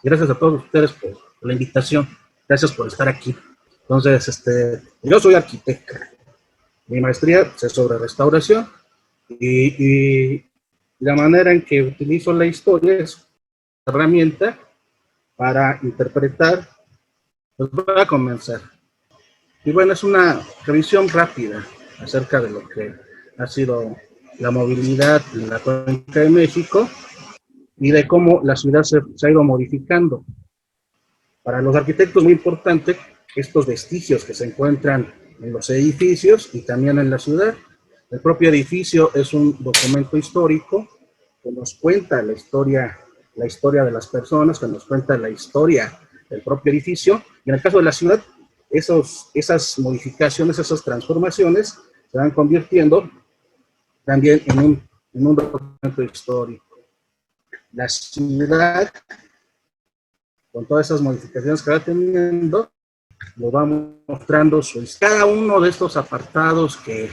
Y gracias a todos ustedes por la invitación. Gracias por estar aquí. Entonces, yo soy arquitecto. Mi maestría es sobre restauración y la manera en que utilizo la historia es una herramienta para interpretar. Pues voy a comenzar. Y bueno, es una revisión rápida acerca de lo que ha sido la movilidad en la Cuenca de México y de cómo la ciudad se ha ido modificando. Para los arquitectos muy importante estos vestigios que se encuentran en los edificios y también en la ciudad. El propio edificio es un documento histórico que nos cuenta la historia de las personas, que nos cuenta la historia del propio edificio. Y en el caso de la ciudad, esas modificaciones, esas transformaciones se van convirtiendo también en un documento histórico. La ciudad, con todas esas modificaciones que va teniendo, nos va mostrando cada uno de estos apartados que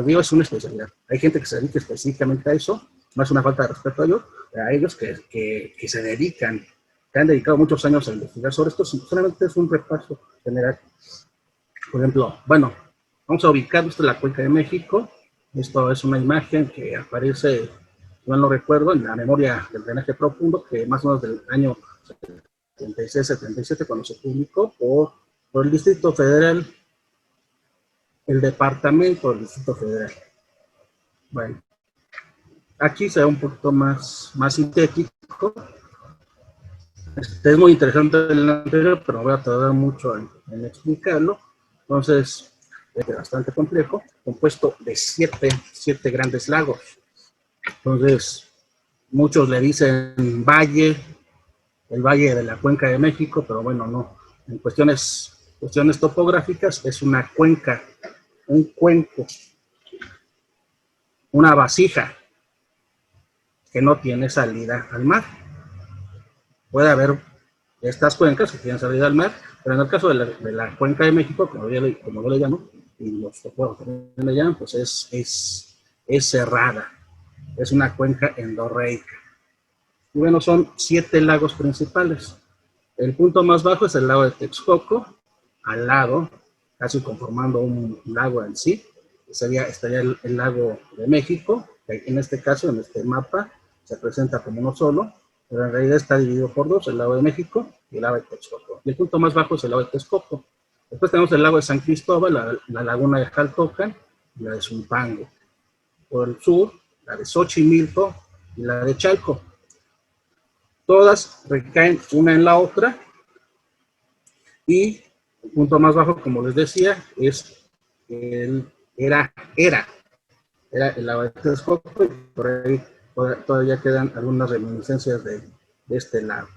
dio es una especialidad. Hay gente que se dedica específicamente a eso, no es una falta de respeto a ellos que se dedican, que han dedicado muchos años a investigar sobre esto. Solamente es un repaso general. Por ejemplo, bueno, vamos a ubicar, esto es la Cuenca de México. Esto es una imagen que aparece, no lo recuerdo, en la memoria del drenaje profundo, que más o menos del año 76-77, cuando se publicó por el Distrito Federal, el Departamento del Distrito Federal. Bueno, aquí se ve un poquito más sintético. Es muy interesante el anterior, pero voy a tardar mucho en explicarlo. Entonces, es bastante complejo, compuesto de siete grandes lagos. Entonces, muchos le dicen valle, el Valle de la Cuenca de México, pero bueno, no. En cuestiones topográficas es una cuenca, un cuenco, una vasija que no tiene salida al mar. Puede haber estas cuencas que tienen salida al mar, pero en el caso de la Cuenca de México, como yo le llamo, y los topólogos también le llaman, pues es cerrada, es una cuenca endorreica. Y bueno, son 7 lagos principales. El punto más bajo es el lago de Texcoco, al lado, casi conformando un lago en sí, estaría el lago de México, que en este caso, en este mapa, se presenta como uno solo, pero en realidad está dividido por dos, el lago de México y el lago de Texcoco. Y el punto más bajo es el lago de Texcoco. Después tenemos el lago de San Cristóbal, la laguna de Jaltocan y la de Zumpango. Por el sur, la de Xochimilco y la de Chalco. Todas recaen una en la otra y el punto más bajo, como les decía, era el lago de Texcoco y por ahí todavía quedan algunas reminiscencias de este lago.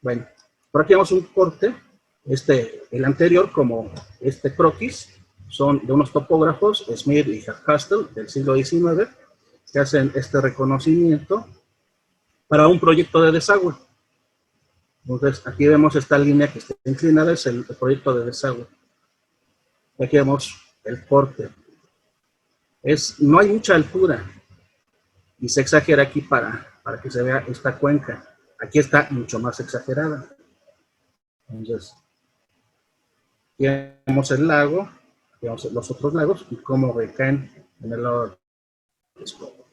Bueno, por aquí vemos un corte, el anterior como este croquis, son de unos topógrafos, Smith y Hardcastle, del siglo XIX, que hacen este reconocimiento para un proyecto de desagüe. Entonces, aquí vemos esta línea que está inclinada, es el proyecto de desagüe. Aquí vemos el corte. No hay mucha altura y se exagera aquí para que se vea esta cuenca. Aquí está mucho más exagerada. Entonces, aquí vemos el lago, aquí vemos los otros lagos y cómo recaen en el lago de Texcoco.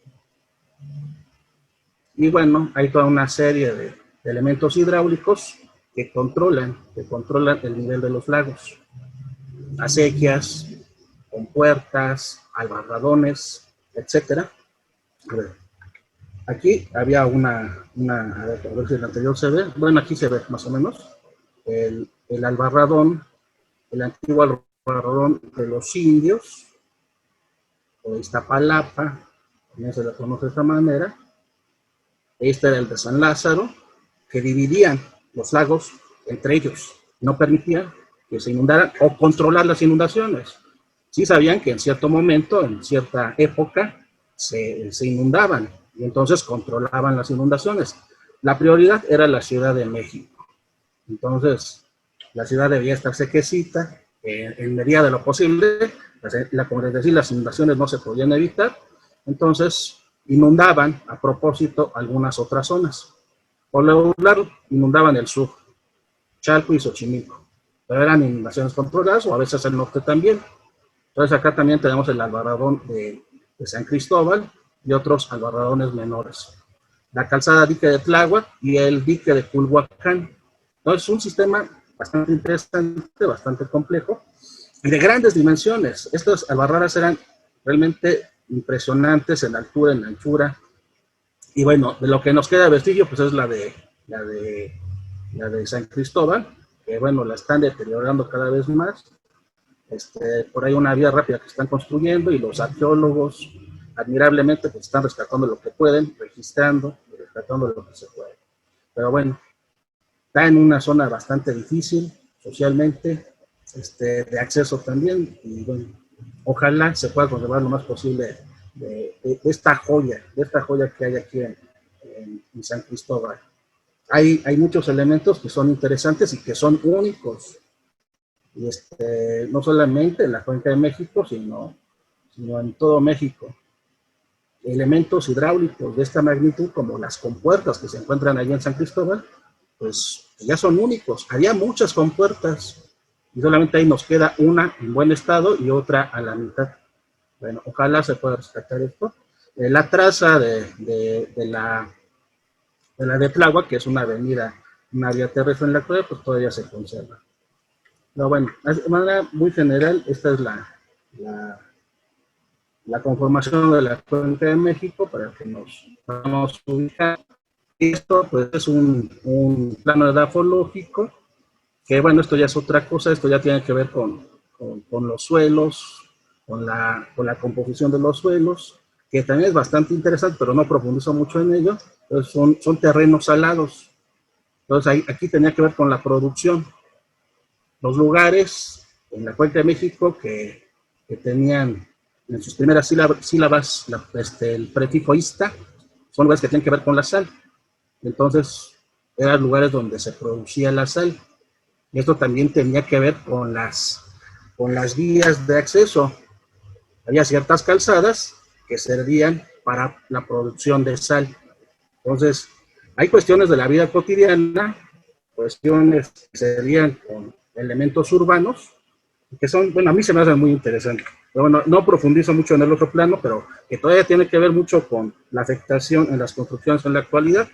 Y bueno, hay toda una serie de elementos hidráulicos que controlan el nivel de los lagos. Acequias, compuertas, albarradones, etc. Aquí había a ver si el anterior se ve, bueno, aquí se ve más o menos, el albarradón, el antiguo albarradón de los indios, o de Iztapalapa, también se le conoce de esta manera. Este era el de San Lázaro, que dividían los lagos entre ellos. No permitían que se inundaran o controlar las inundaciones. Sí sabían que en cierto momento, en cierta época, se inundaban y entonces controlaban las inundaciones. La prioridad era la Ciudad de México. Entonces, la ciudad debía estar sequecita, en medida de lo posible. Como les decía, las inundaciones no se podían evitar. Entonces, inundaban a propósito algunas otras zonas. Por lo regular inundaban el sur, Chalco y Xochimilco, pero eran inundaciones controladas o a veces el norte también. Entonces acá también tenemos el albarradón de San Cristóbal y otros albarradones menores. La calzada dique de Tláhuac y el dique de Culhuacán. Entonces, un sistema bastante interesante, bastante complejo y de grandes dimensiones. Estas albarradas eran realmente impresionantes en altura, en anchura. Y bueno, de lo que nos queda vestigio, pues es la de San Cristóbal, que bueno, la están deteriorando cada vez más. Por ahí una vía rápida que están construyendo y los arqueólogos admirablemente pues están rescatando lo que pueden, registrando y rescatando lo que se puede. Pero bueno, está en una zona bastante difícil socialmente, de acceso también, y bueno, ojalá se pueda conservar lo más posible de esta joya que hay aquí en San Cristóbal. Hay muchos elementos que son interesantes y que son únicos, y no solamente en la Cuenca de México, sino en todo México. Elementos hidráulicos de esta magnitud, como las compuertas que se encuentran allí en San Cristóbal, pues ya son únicos. Había muchas compuertas y solamente ahí nos queda una en buen estado y otra a la mitad. Bueno, ojalá se pueda rescatar esto. La traza de la de Tláhuac, que es una avenida, una vía terrestre en la actualidad, pues todavía se conserva. No, bueno, de manera muy general, esta es la conformación de la Cuenca de México para que nos podamos ubicar. Esto pues es un plano edafológico, que bueno, esto ya es otra cosa, esto ya tiene que ver con los suelos, con la composición de los suelos, que también es bastante interesante, pero no profundizo mucho en ello. Entonces son terrenos salados. Entonces aquí tenía que ver con la producción. Los lugares en la Cuenca de México que tenían en sus primeras sílabas el prefijo ista, son lugares que tienen que ver con la sal. Entonces, eran lugares donde se producía la sal. Y esto también tenía que ver con las vías de acceso. Había ciertas calzadas que servían para la producción de sal. Entonces, hay cuestiones de la vida cotidiana, cuestiones que serían con elementos urbanos, que son, bueno, a mí se me hacen muy interesantes. Pero bueno, no profundizo mucho en el otro plano, pero que todavía tiene que ver mucho con la afectación en las construcciones en la actualidad.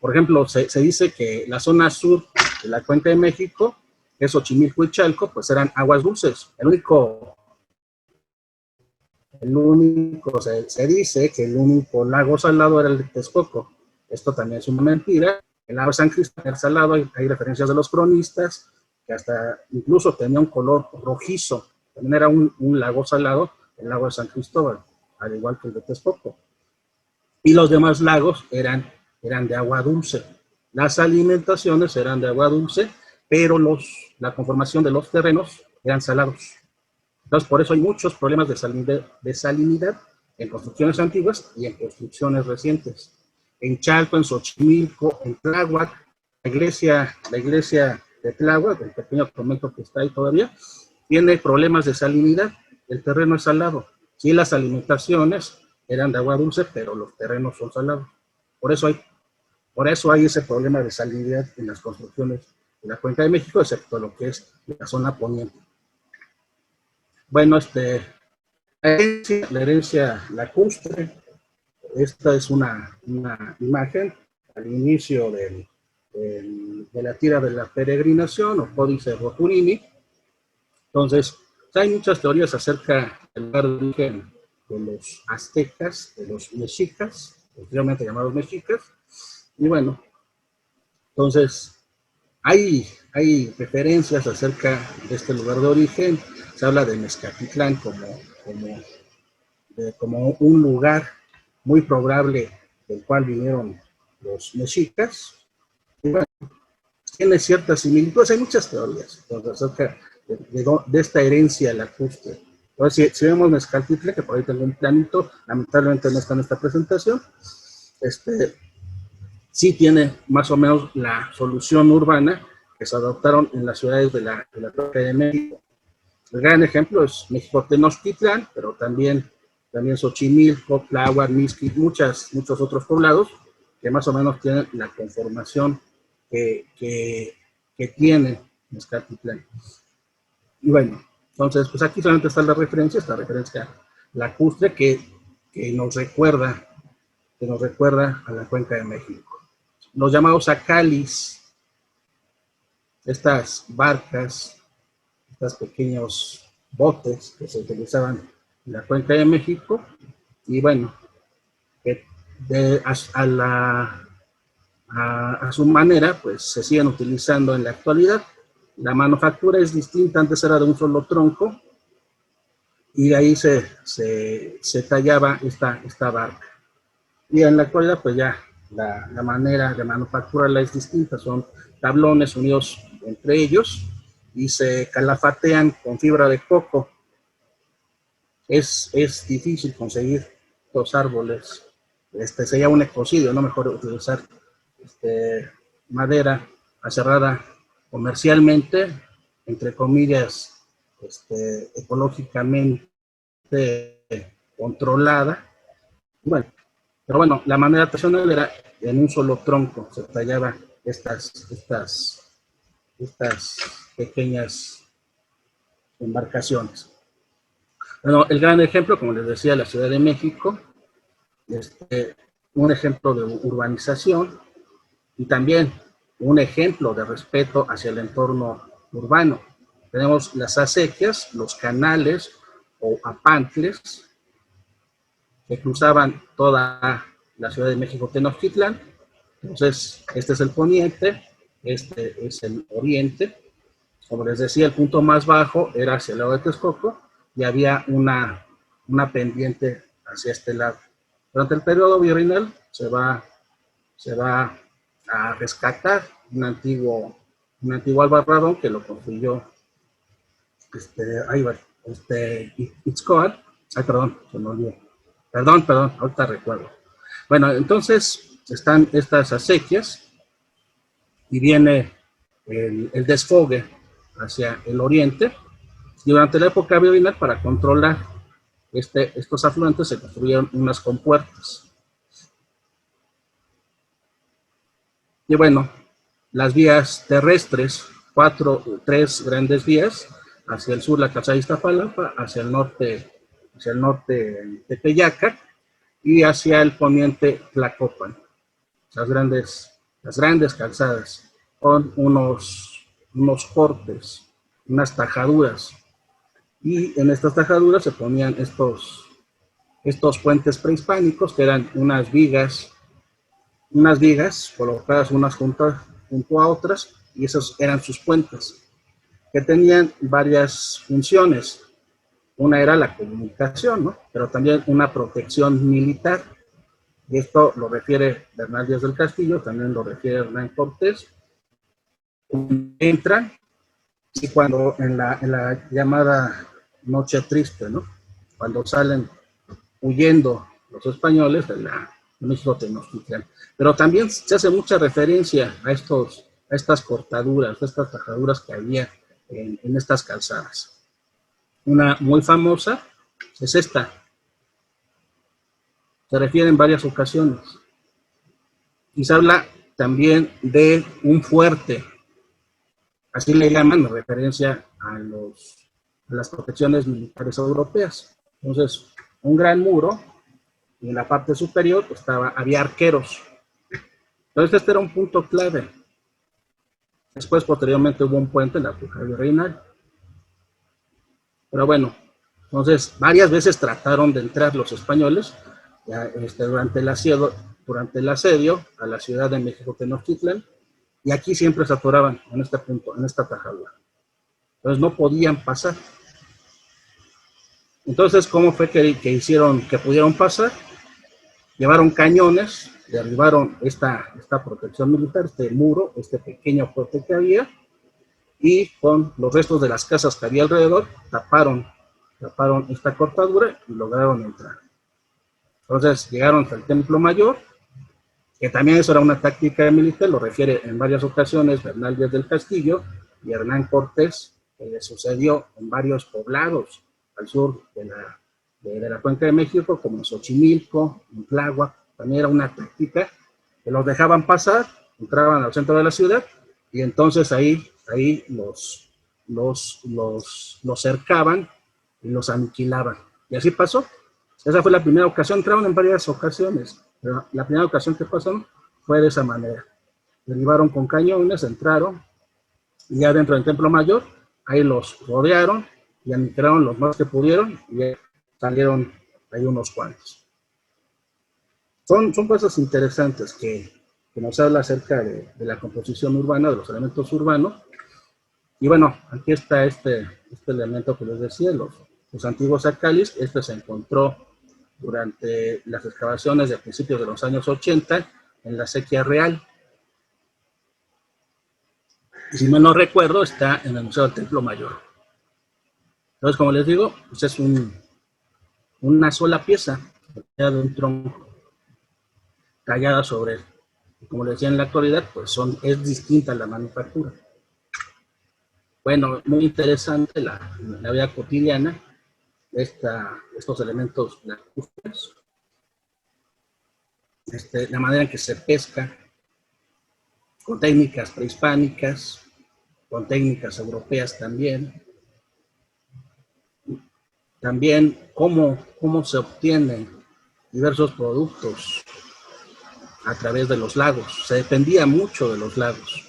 Por ejemplo, se dice que la zona sur de la Cuenca de México, que es Xochimilco y Chalco, pues eran aguas dulces. Se dice que el único lago salado era el de Texcoco. Esto también es una mentira. El lago San Cristóbal salado, hay referencias de los cronistas, que hasta incluso tenía un color rojizo. También era un lago salado, el lago de San Cristóbal, al igual que el de Texcoco. Y los demás lagos eran de agua dulce. Las alimentaciones eran de agua dulce, pero la conformación de los terrenos eran salados. Entonces, por eso hay muchos problemas de salinidad en construcciones antiguas y en construcciones recientes. En Chalco, en Xochimilco, en Tláhuac, la iglesia de Tláhuac, el pequeño convento que está ahí todavía, tiene problemas de salinidad. El terreno es salado. Sí, las alimentaciones eran de agua dulce, pero los terrenos son salados. Por eso hay ese problema de salinidad en las construcciones de la Cuenca de México, excepto lo que es la zona poniente. Bueno, la herencia lacustre, esta es una imagen al inicio de la tira de la peregrinación o Códice Rotunimi. Entonces, hay muchas teorías acerca del lugar de origen de los aztecas, de los mexicas, posteriormente llamados mexicas, y bueno, entonces hay referencias acerca de este lugar de origen. Se habla de Mezcatitlán como un lugar muy probable del cual vinieron los mexicas. Y bueno, tiene ciertas similitudes, hay muchas teorías acerca de esta herencia lacustre. Entonces, si vemos Mezcatitlán, que por ahí tengo un planito, lamentablemente no está en esta presentación, sí tiene más o menos la solución urbana que se adoptaron en las ciudades de la Cuenca de México. El gran ejemplo es México-Tenochtitlán, pero también Xochimilco, Tláhuac, Mixquic, muchos otros poblados que más o menos tienen la conformación que tiene Mezcatitlán. Y bueno, entonces, pues aquí solamente está la referencia, esta referencia lacustre que nos recuerda a la Cuenca de México. Los llamados acalis, estas barcas, estos pequeños botes que se utilizaban en la Cuenca de México, y bueno, a su manera, pues se siguen utilizando en la actualidad. La manufactura es distinta, antes era de un solo tronco, y ahí se tallaba esta barca. Y en la actualidad, pues ya la manera de manufacturarla es distinta, son tablones unidos entre ellos y se calafatean con fibra de coco. Es difícil conseguir los árboles, sería un ecocidio, no mejor utilizar madera aserrada comercialmente, entre comillas, ecológicamente controlada. Bueno, pero bueno, la manera tradicional era en un solo tronco, se tallaba estas pequeñas embarcaciones. Bueno, el gran ejemplo, como les decía, la Ciudad de México, un ejemplo de urbanización y también un ejemplo de respeto hacia el entorno urbano. Tenemos las acequias, los canales o apantles que cruzaban toda la Ciudad de México, Tenochtitlán. Entonces, este es el poniente, este es el oriente. Como les decía, el punto más bajo era hacia el lado de Texcoco y había una pendiente hacia este lado. Durante el periodo virreinal se va a rescatar un antiguo albarradón que lo construyó Itzcoatl. Ay, perdón, se me olvidó. Perdón, ahorita recuerdo. Bueno, entonces están estas acequias y viene el desfogue hacia el oriente. Y durante la época virreinal, para controlar estos afluentes, se construyeron unas compuertas. Y bueno, las vías terrestres, tres grandes vías, hacia el sur la calzada de Iztapalapa, hacia el norte Tepeyaca y hacia el poniente Tlacopan. Las grandes calzadas con unos cortes, unas tajaduras, y en estas tajaduras se ponían estos puentes prehispánicos que eran unas vigas colocadas unas junto a otras, y esos eran sus puentes, que tenían varias funciones. Una era la comunicación, ¿no? Pero también una protección militar. Y esto lo refiere Bernal Díaz del Castillo, también lo refiere Hernán Cortés. Entran, y cuando en la llamada Noche Triste, ¿no? Cuando salen huyendo los españoles de México Tenochtitlán. Pero también se hace mucha referencia a estas cortaduras, a estas tajaduras que había en estas calzadas. Una muy famosa es esta. Se refiere en varias ocasiones. Y se habla también de un fuerte. Así le llaman en referencia a las protecciones militares europeas. Entonces, un gran muro, y en la parte superior había arqueros. Entonces, este era un punto clave. Después, posteriormente, hubo un puente en la época virreinal. Pero bueno, entonces, varias veces trataron de entrar los españoles durante el asedio a la Ciudad de México Tenochtitlán, y aquí siempre se atoraban en este punto, en esta tajadura. Entonces, no podían pasar. Entonces, ¿cómo fue que pudieron pasar? Llevaron cañones, derribaron esta protección militar, este muro, este pequeño fuerte que había, y con los restos de las casas que había alrededor, taparon esta cortadura y lograron entrar. Entonces llegaron hasta el Templo Mayor, que también eso era una táctica militar, lo refiere en varias ocasiones Bernal Díaz del Castillo y Hernán Cortés, que le sucedió en varios poblados al sur de la Cuenca de México, como en Xochimilco, en Tláhuac. También era una táctica que los dejaban pasar, entraban al centro de la ciudad, y entonces ahí los cercaban y los aniquilaban. Y así pasó. Esa fue la primera ocasión, entraron en varias ocasiones, pero la primera ocasión que pasaron fue de esa manera. Derribaron con cañones, entraron, y ya dentro del Templo Mayor, ahí los rodearon y aniquilaron los más que pudieron, y salieron ahí unos cuantos. Son cosas interesantes que nos habla acerca de la composición urbana, de los elementos urbanos. Y bueno, aquí está este elemento que les decía, los antiguos acalis. Este se encontró durante las excavaciones de principios de los años 80 en la Sequía Real. Y si mal no recuerdo, está en el Museo del Templo Mayor. Entonces, como les digo, pues es una sola pieza de un tronco tallada sobre él. Y como les decía, en la actualidad, pues es distinta la manufactura. Bueno, muy interesante la vida cotidiana, estos elementos lacustres, la manera en que se pesca, con técnicas prehispánicas, con técnicas europeas también. También cómo se obtienen diversos productos a través de los lagos. Se dependía mucho de los lagos.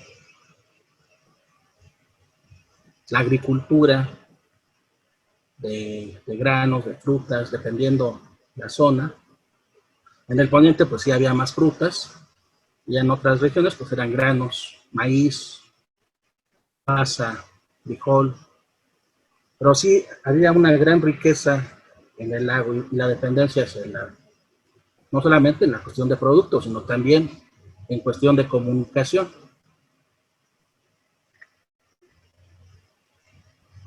La agricultura de granos, de frutas, dependiendo la zona. En el poniente pues sí había más frutas, y en otras regiones pues eran granos, maíz, pasa, frijol. Pero sí había una gran riqueza en el lago, y la dependencia hacia el lago. No solamente en la cuestión de productos, sino también en cuestión de comunicación.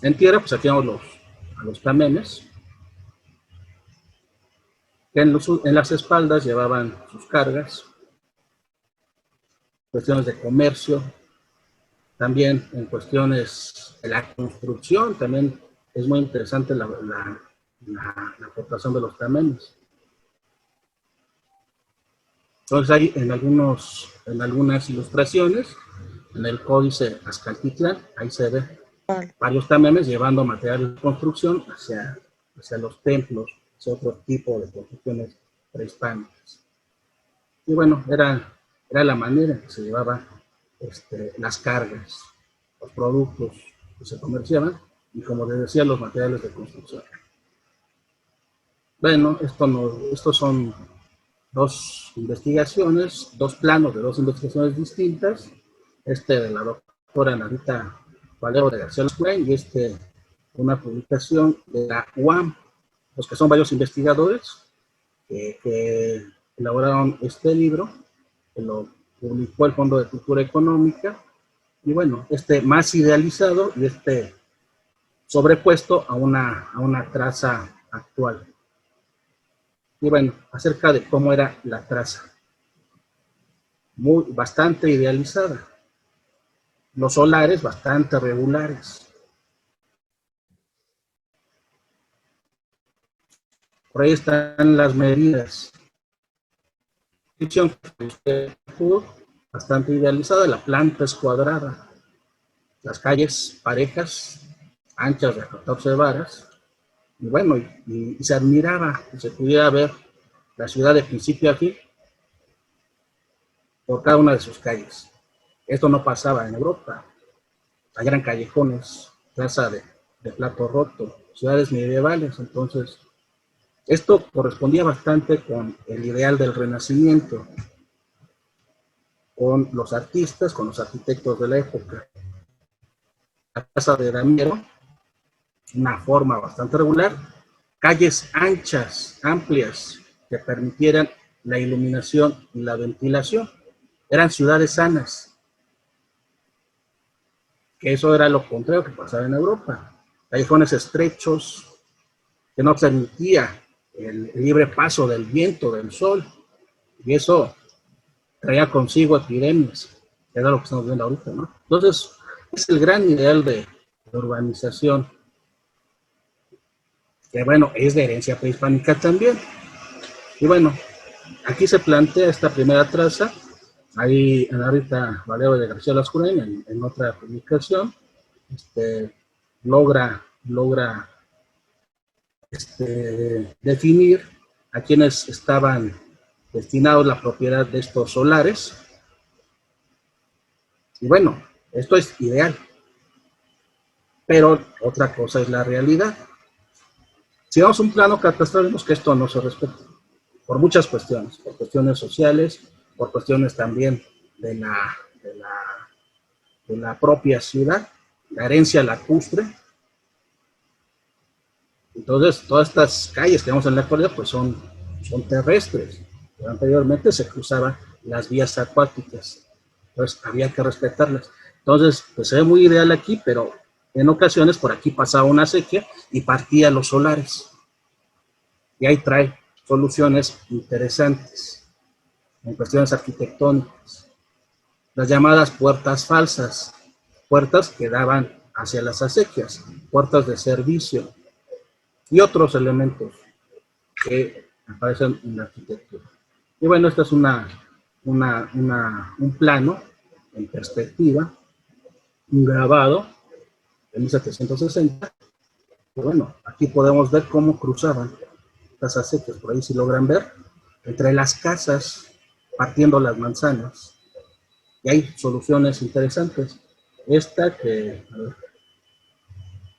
En tierra, pues aquí vemos a los tamenes, que en las espaldas llevaban sus cargas, cuestiones de comercio, también en cuestiones de la construcción. También es muy interesante la aportación de los tamenes. Entonces hay en algunas ilustraciones, en el códice Azcaltitlán, ahí se ve varios tamenes llevando materiales de construcción hacia los templos, hacia otro tipo de construcciones prehispánicas. Y bueno, era la manera en que se llevaban las cargas, los productos que se comerciaban, y como les decía, los materiales de construcción. Bueno, estos son dos investigaciones, dos planos de dos investigaciones distintas, de la doctora Narita Valero de García Loscurain, y una publicación de la UAM, los que son varios investigadores que elaboraron este libro, que lo publicó el Fondo de Cultura Económica, y bueno, más idealizado y sobrepuesto a una traza actual. Y bueno, acerca de cómo era la traza, bastante idealizada. Los solares bastante regulares. Por ahí están las medidas. Bastante idealizada, la planta es cuadrada, las calles parejas, anchas de 14 varas, y bueno, y se admiraba que se pudiera ver la ciudad de principio a fin por cada una de sus calles. Esto no pasaba en Europa. Allá eran callejones, plaza de plato roto, ciudades medievales. Entonces, esto correspondía bastante con el ideal del Renacimiento, con los artistas, con los arquitectos de la época. La casa de Damiero, una forma bastante regular, calles anchas, amplias, que permitieran la iluminación y la ventilación. Eran ciudades sanas, que eso era lo contrario que pasaba en Europa. Callejones estrechos, que no permitía el libre paso del viento, del sol, y eso traía consigo epidemias, que era lo que estamos viendo ahorita, ¿no? Entonces, es el gran ideal de urbanización, que bueno, es de herencia prehispánica también. Y bueno, aquí se plantea esta primera traza, Ahí ahorita Valero de García Lascurain en otra publicación logra definir a quienes estaban destinados la propiedad de estos solares. Y bueno, esto es ideal, pero otra cosa es la realidad. Si vamos a un plano catastral, vemos que esto no se respeta, por muchas cuestiones, por cuestiones sociales, por cuestiones también de la propia ciudad, la herencia lacustre. Entonces, todas estas calles que vemos en la actualidad, pues son terrestres. Pero anteriormente se cruzaban las vías acuáticas, entonces había que respetarlas. Entonces, pues se ve muy ideal aquí, pero en ocasiones por aquí pasaba una sequía y partía los solares. Y ahí trae soluciones interesantes en cuestiones arquitectónicas. Las llamadas puertas falsas, puertas que daban hacia las acequias, puertas de servicio y otros elementos que aparecen en la arquitectura. Y bueno, esta es un plano en perspectiva, un grabado de 1760. Y bueno, aquí podemos ver cómo cruzaban las acequias, por ahí si logran ver, entre las casas, partiendo las manzanas. Y hay soluciones interesantes. Esta que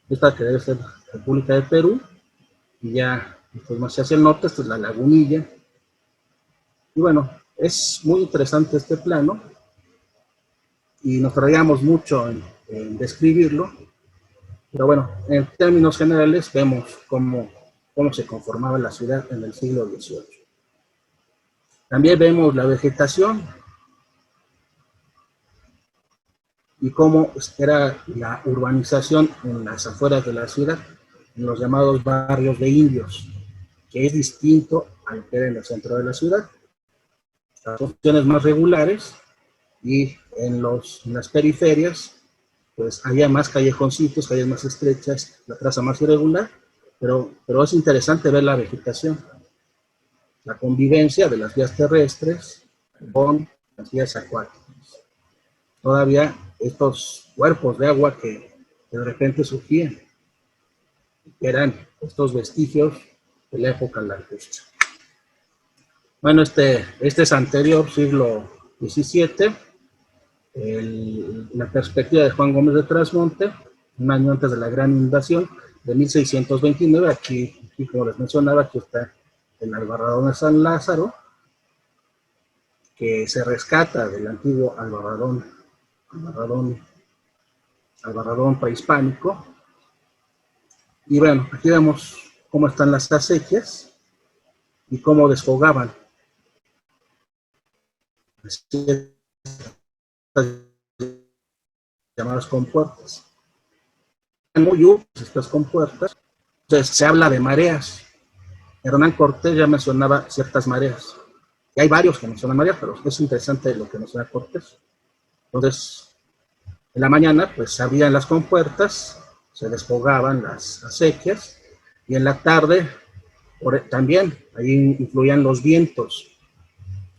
debe ser República de Perú, y ya pues, más hacia el norte, esta es la Lagunilla. Y bueno, es muy interesante este plano, y nos tardamos mucho en describirlo, pero bueno, en términos generales vemos cómo se conformaba la ciudad en el siglo XVIII. También vemos la vegetación y cómo era la urbanización en las afueras de la ciudad, en los llamados barrios de indios, que es distinto al que era en el centro de la ciudad. Las opciones más regulares, y en las periferias, pues había más callejoncitos, calles más estrechas, la traza más irregular, pero es interesante ver la vegetación, la convivencia de las vías terrestres con las vías acuáticas. Todavía estos cuerpos de agua que de repente surgían, que eran estos vestigios de la época lacustre. Bueno, este es anterior, siglo XVII, la perspectiva de Juan Gómez de Trasmonte, un año antes de la gran inundación de 1629. Aquí como les mencionaba, aquí está el Albarradón de San Lázaro, que se rescata del antiguo albarradón prehispánico. Y bueno, aquí vemos cómo están las acequias y cómo desfogaban llamadas compuertas. Muy útiles estas compuertas. Entonces se habla de mareas. Hernán Cortés ya mencionaba ciertas mareas. Y hay varios que mencionan mareas, pero es interesante lo que menciona Cortés. Entonces, en la mañana, pues se abrían las compuertas, se desfogaban las acequias, y en la tarde también ahí influían los vientos.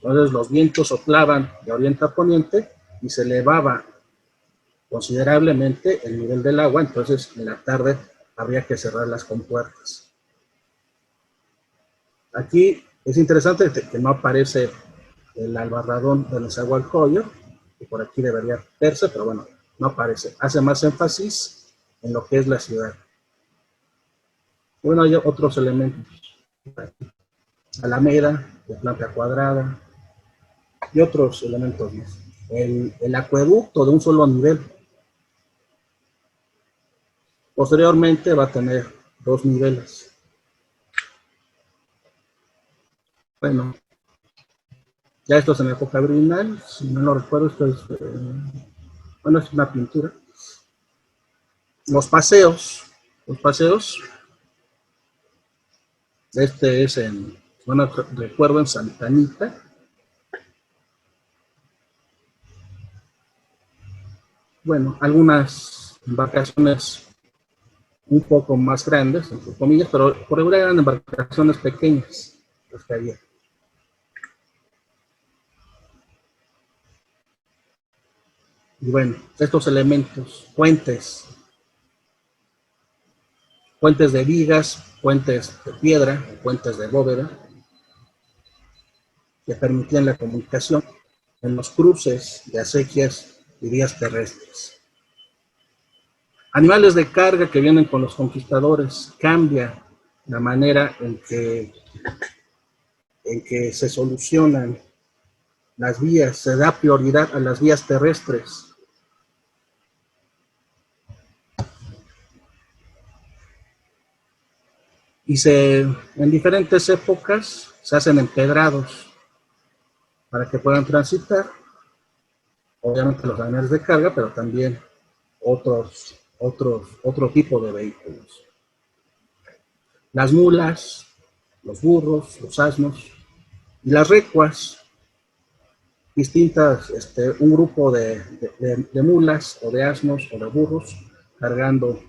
Entonces los vientos soplaban de oriente a poniente y se elevaba considerablemente el nivel del agua. Entonces en la tarde habría que cerrar las compuertas. Aquí es interesante que no aparece el Albarradón de Nezahualcóyotl, que por aquí debería verse, pero bueno, no aparece. Hace más énfasis en lo que es la ciudad. Bueno, hay otros elementos. Alameda, de planta cuadrada, y otros elementos más. El acueducto de un solo nivel. Posteriormente va a tener 2 niveles. Bueno, ya esto es en la época virreinal, si no lo recuerdo, esto es, bueno, es una pintura. Los paseos, este es bueno, recuerdo en Santa Anita. Bueno, algunas embarcaciones un poco más grandes, entre comillas, pero por regular eran embarcaciones pequeñas las que había. Y bueno, estos elementos, puentes de vigas, puentes de piedra, puentes de bóveda, que permitían la comunicación en los cruces de acequias y vías terrestres. Animales de carga que vienen con los conquistadores, cambia la manera en que se solucionan las vías, se da prioridad a las vías terrestres. Y en diferentes épocas se hacen empedrados para que puedan transitar, obviamente los animales de carga, pero también otro tipo de vehículos. Las mulas, los burros, los asnos y las recuas, distintas, un grupo de mulas o de asnos o de burros cargando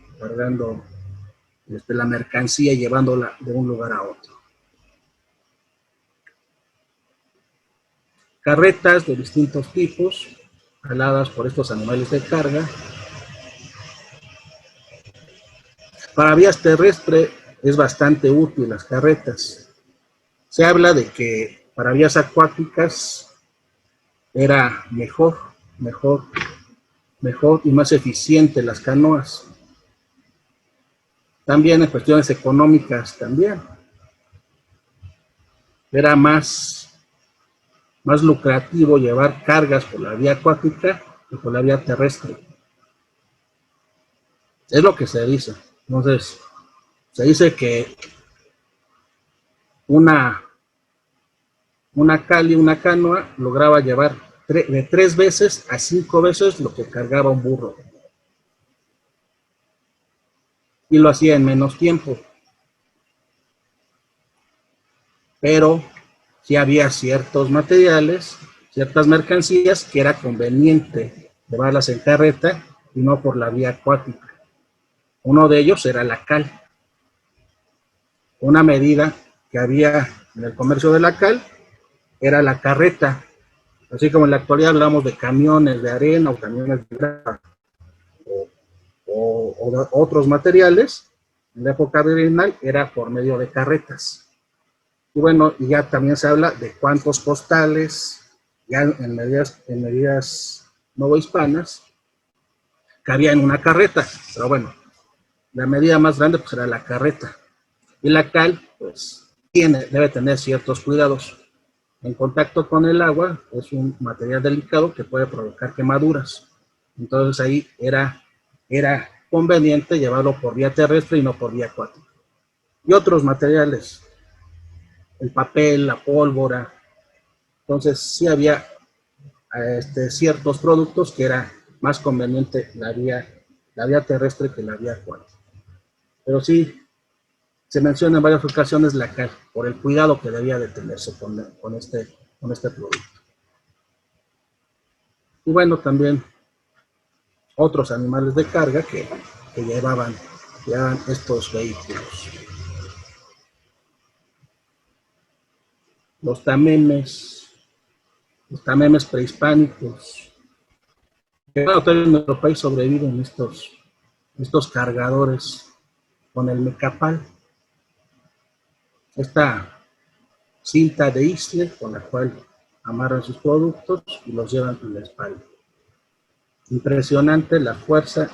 la mercancía y llevándola de un lugar a otro. Carretas de distintos tipos, jaladas por estos animales de carga. Para vías terrestres es bastante útil las carretas. Se habla de que para vías acuáticas era mejor y más eficiente las canoas. También en cuestiones económicas también. Era más lucrativo llevar cargas por la vía acuática que por la vía terrestre. Es lo que se dice. Entonces, se dice que una canoa lograba llevar de 3 veces a 5 veces lo que cargaba un burro. Y lo hacía en menos tiempo. Pero sí había ciertos materiales, ciertas mercancías que era conveniente llevarlas en carreta y no por la vía acuática. Uno de ellos era la cal. Una medida que había en el comercio de la cal era la carreta. Así como en la actualidad hablamos de camiones de arena o camiones de grava o de otros materiales, en la época virreinal era por medio de carretas. Y bueno, y ya también se habla de cuántos costales, ya en medidas novohispanas, cabía en una carreta. Pero bueno, la medida más grande pues era la carreta. Y la cal, pues, debe tener ciertos cuidados. En contacto con el agua es un material delicado que puede provocar quemaduras. Entonces ahí era conveniente llevarlo por vía terrestre y no por vía acuática. Y otros materiales, el papel, la pólvora. Entonces sí había ciertos productos que era más conveniente la vía terrestre que la vía acuática. Pero sí, se menciona en varias ocasiones la cal, por el cuidado que debía de tenerse con este producto. Y bueno, también otros animales de carga que llevaban estos vehículos. Los tamemes prehispánicos. Que bueno, todavía en nuestro país sobreviven estos cargadores con el mecapal. Esta cinta de isle con la cual amarran sus productos y los llevan en la espalda. Impresionante la fuerza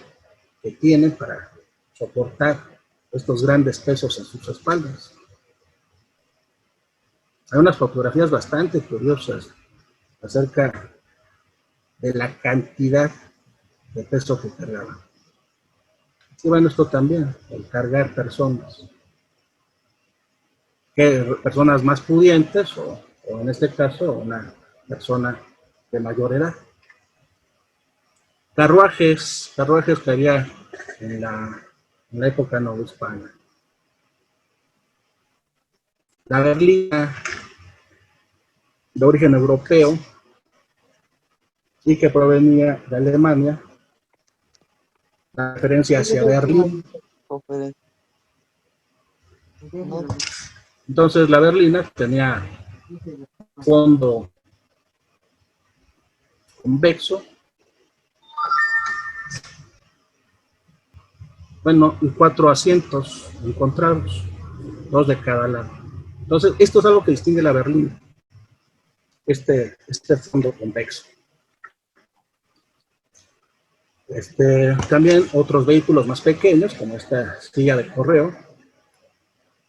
que tienen para soportar estos grandes pesos en sus espaldas. Hay unas fotografías bastante curiosas acerca de la cantidad de peso que cargaban. Y bueno, esto también, el cargar personas más pudientes o en este caso una persona de mayor edad. Carruajes que había en la época novohispana. La berlina, de origen europeo y que provenía de Alemania, la referencia hacia Berlín. Entonces la berlina tenía fondo convexo bueno, y 4 asientos encontrados, 2 de cada lado. Entonces, esto es algo que distingue la berlina, este fondo convexo. También otros vehículos más pequeños, como esta silla de correo,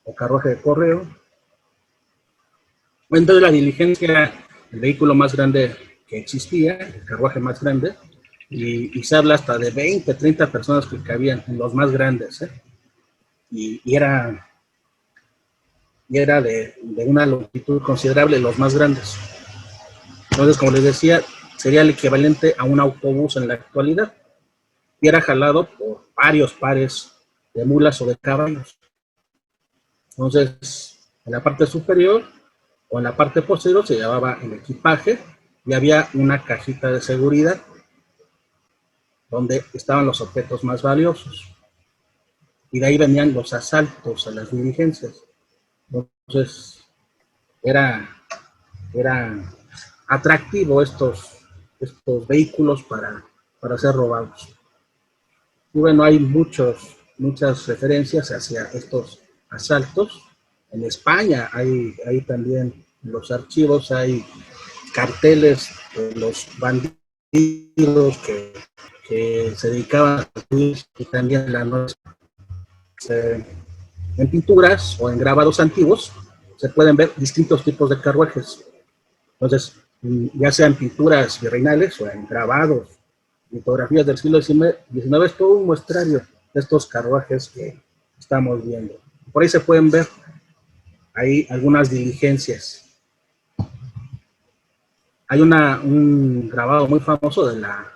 o carruaje de correo. Entonces la diligencia era el vehículo más grande que existía, el carruaje más grande, y se habla hasta de 20, 30 personas que cabían en los más grandes, ¿eh? Y era de una longitud considerable, los más grandes. Entonces, como les decía, sería el equivalente a un autobús en la actualidad, y era jalado por varios pares de mulas o de caballos. Entonces, en la parte superior o en la parte posterior se llevaba el equipaje y había una cajita de seguridad donde estaban los objetos más valiosos. Y de ahí venían los asaltos a las diligencias. Entonces, era atractivo estos vehículos para ser robados. Y bueno, hay muchas referencias hacia estos asaltos. En España hay también en los archivos, hay carteles de los bandidos que se dedicaban a subir y también la noche. En pinturas o en grabados antiguos se pueden ver distintos tipos de carruajes. Entonces, ya sean pinturas virreinales o en grabados, litografías del siglo XIX, es todo un muestrario de estos carruajes que estamos viendo. Por ahí se pueden ver ahí algunas diligencias. Hay un grabado muy famoso de la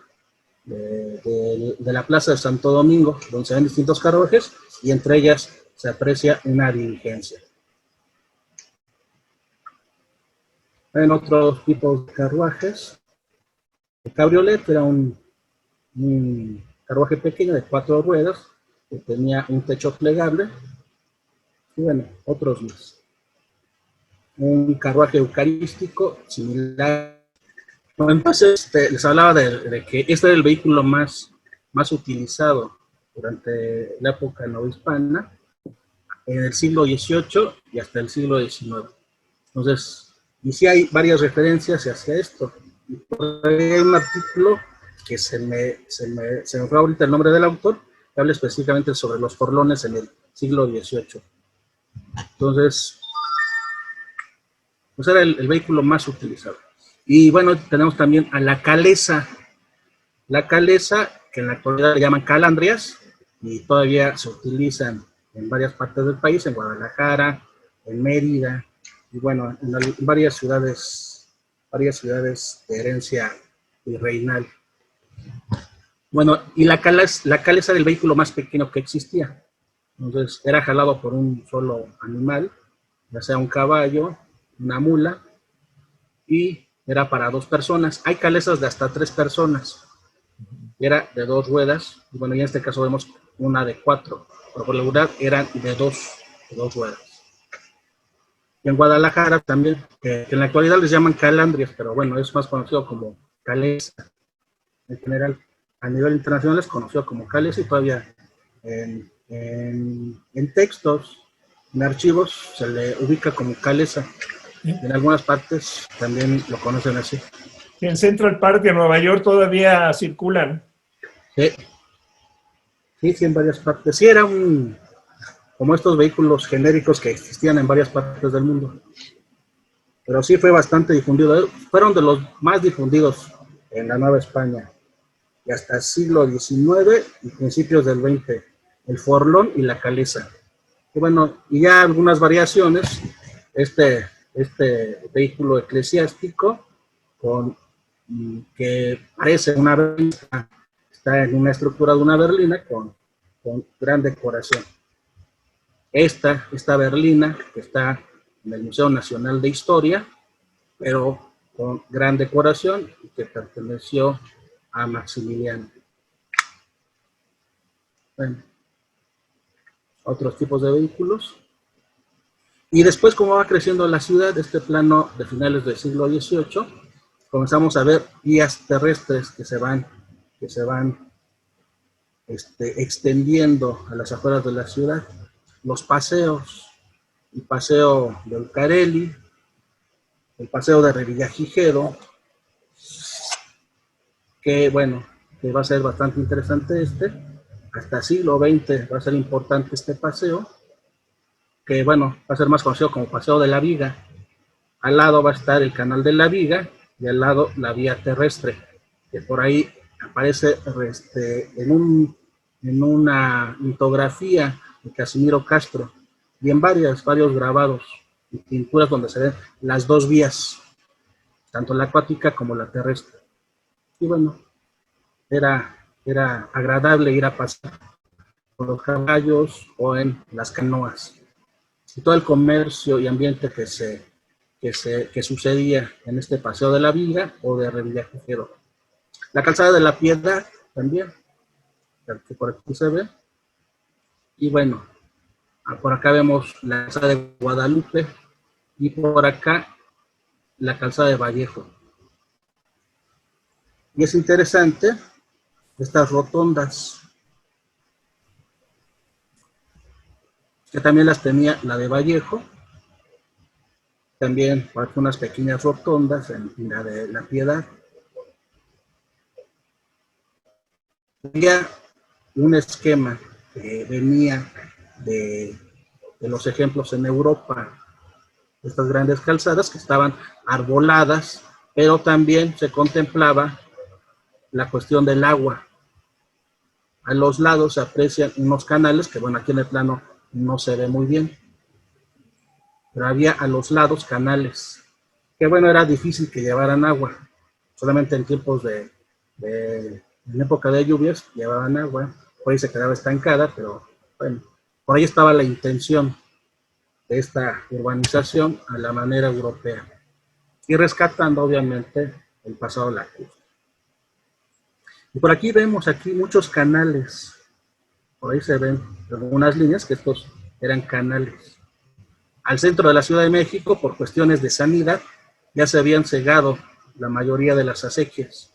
Plaza de Santo Domingo, donde se ven distintos carruajes y entre ellas se aprecia una diligencia. En otros tipos de carruajes, el cabriolet era un carruaje pequeño de 4 ruedas que tenía un techo plegable y bueno, otros más. Un carruaje eucarístico similar. Entonces, les hablaba de que este era el vehículo más utilizado durante la época novohispana, en el siglo XVIII y hasta el siglo XIX. Entonces, y sí hay varias referencias hacia esto. Y por ahí hay un artículo que se me fue ahorita el nombre del autor, que habla específicamente sobre los forlones en el siglo XVIII. Entonces, pues era el vehículo más utilizado. Y bueno, tenemos también a la calesa. La calesa, que en la actualidad le llaman calandrias, y todavía se utilizan en varias partes del país, en Guadalajara, en Mérida, y bueno, en varias ciudades de herencia virreinal. Bueno, y la calesa era el vehículo más pequeño que existía. Entonces, era jalado por un solo animal, ya sea un caballo, una mula, y era para 2 personas. Hay calesas de hasta 3 personas. Era de 2 ruedas, y bueno, y en este caso vemos una de 4, pero por la regular eran de dos ruedas. Y en Guadalajara también, que en la actualidad les llaman calandrias, pero bueno, es más conocido como calesa. En general, a nivel internacional es conocido como calesa y todavía en textos, en archivos, se le ubica como calesa. En algunas partes también lo conocen así. En Central Park de Nueva York todavía circulan. Sí, en varias partes. Sí, era como estos vehículos genéricos que existían en varias partes del mundo. Pero sí fue bastante difundido. Fueron de los más difundidos en la Nueva España. Y hasta el siglo XIX y principios del XX. El forlón y la calesa. Y bueno, y ya algunas variaciones. Este vehículo eclesiástico que parece una berlina, está en una estructura de una berlina con gran decoración. Esta berlina que está en el Museo Nacional de Historia, pero con gran decoración y que perteneció a Maximiliano. Bueno, otros tipos de vehículos. Y después, como va creciendo la ciudad, este plano de finales del siglo XVIII, comenzamos a ver vías terrestres que se van extendiendo a las afueras de la ciudad. Los paseos, el paseo del Carelli, el paseo de Revillagigedo, que bueno, que va a ser bastante interesante hasta siglo XX va a ser importante este paseo, que bueno, va a ser más conocido como Paseo de la Viga. Al lado va a estar el Canal de la Viga y al lado la vía terrestre, que por ahí aparece en una litografía de Casimiro Castro y en varios grabados y pinturas donde se ven las dos vías, tanto la acuática como la terrestre. Y bueno, era agradable ir a pasar con los caballos o en las canoas. Y todo el comercio y ambiente que sucedía en este Paseo de la Viga o de Revillagigedo. La Calzada de la Piedad también, que por aquí se ve. Y bueno, por acá vemos la Calzada de Guadalupe y por acá la Calzada de Vallejo. Y es interesante estas rotondas, que también las tenía la de Vallejo, también unas pequeñas rotondas en la de la Piedad. Había un esquema que venía de los ejemplos en Europa, estas grandes calzadas que estaban arboladas, pero también se contemplaba la cuestión del agua. A los lados se aprecian unos canales, que bueno, aquí en el plano no se ve muy bien, pero había a los lados canales, que bueno, era difícil que llevaran agua, solamente en tiempos en época de lluvias llevaban agua, por ahí se quedaba estancada, pero bueno, por ahí estaba la intención de esta urbanización a la manera europea, y rescatando obviamente el pasado lacustre. Y por aquí vemos muchos canales, por ahí se ven algunas líneas que estos eran canales. Al centro de la Ciudad de México, por cuestiones de sanidad, ya se habían cegado la mayoría de las acequias.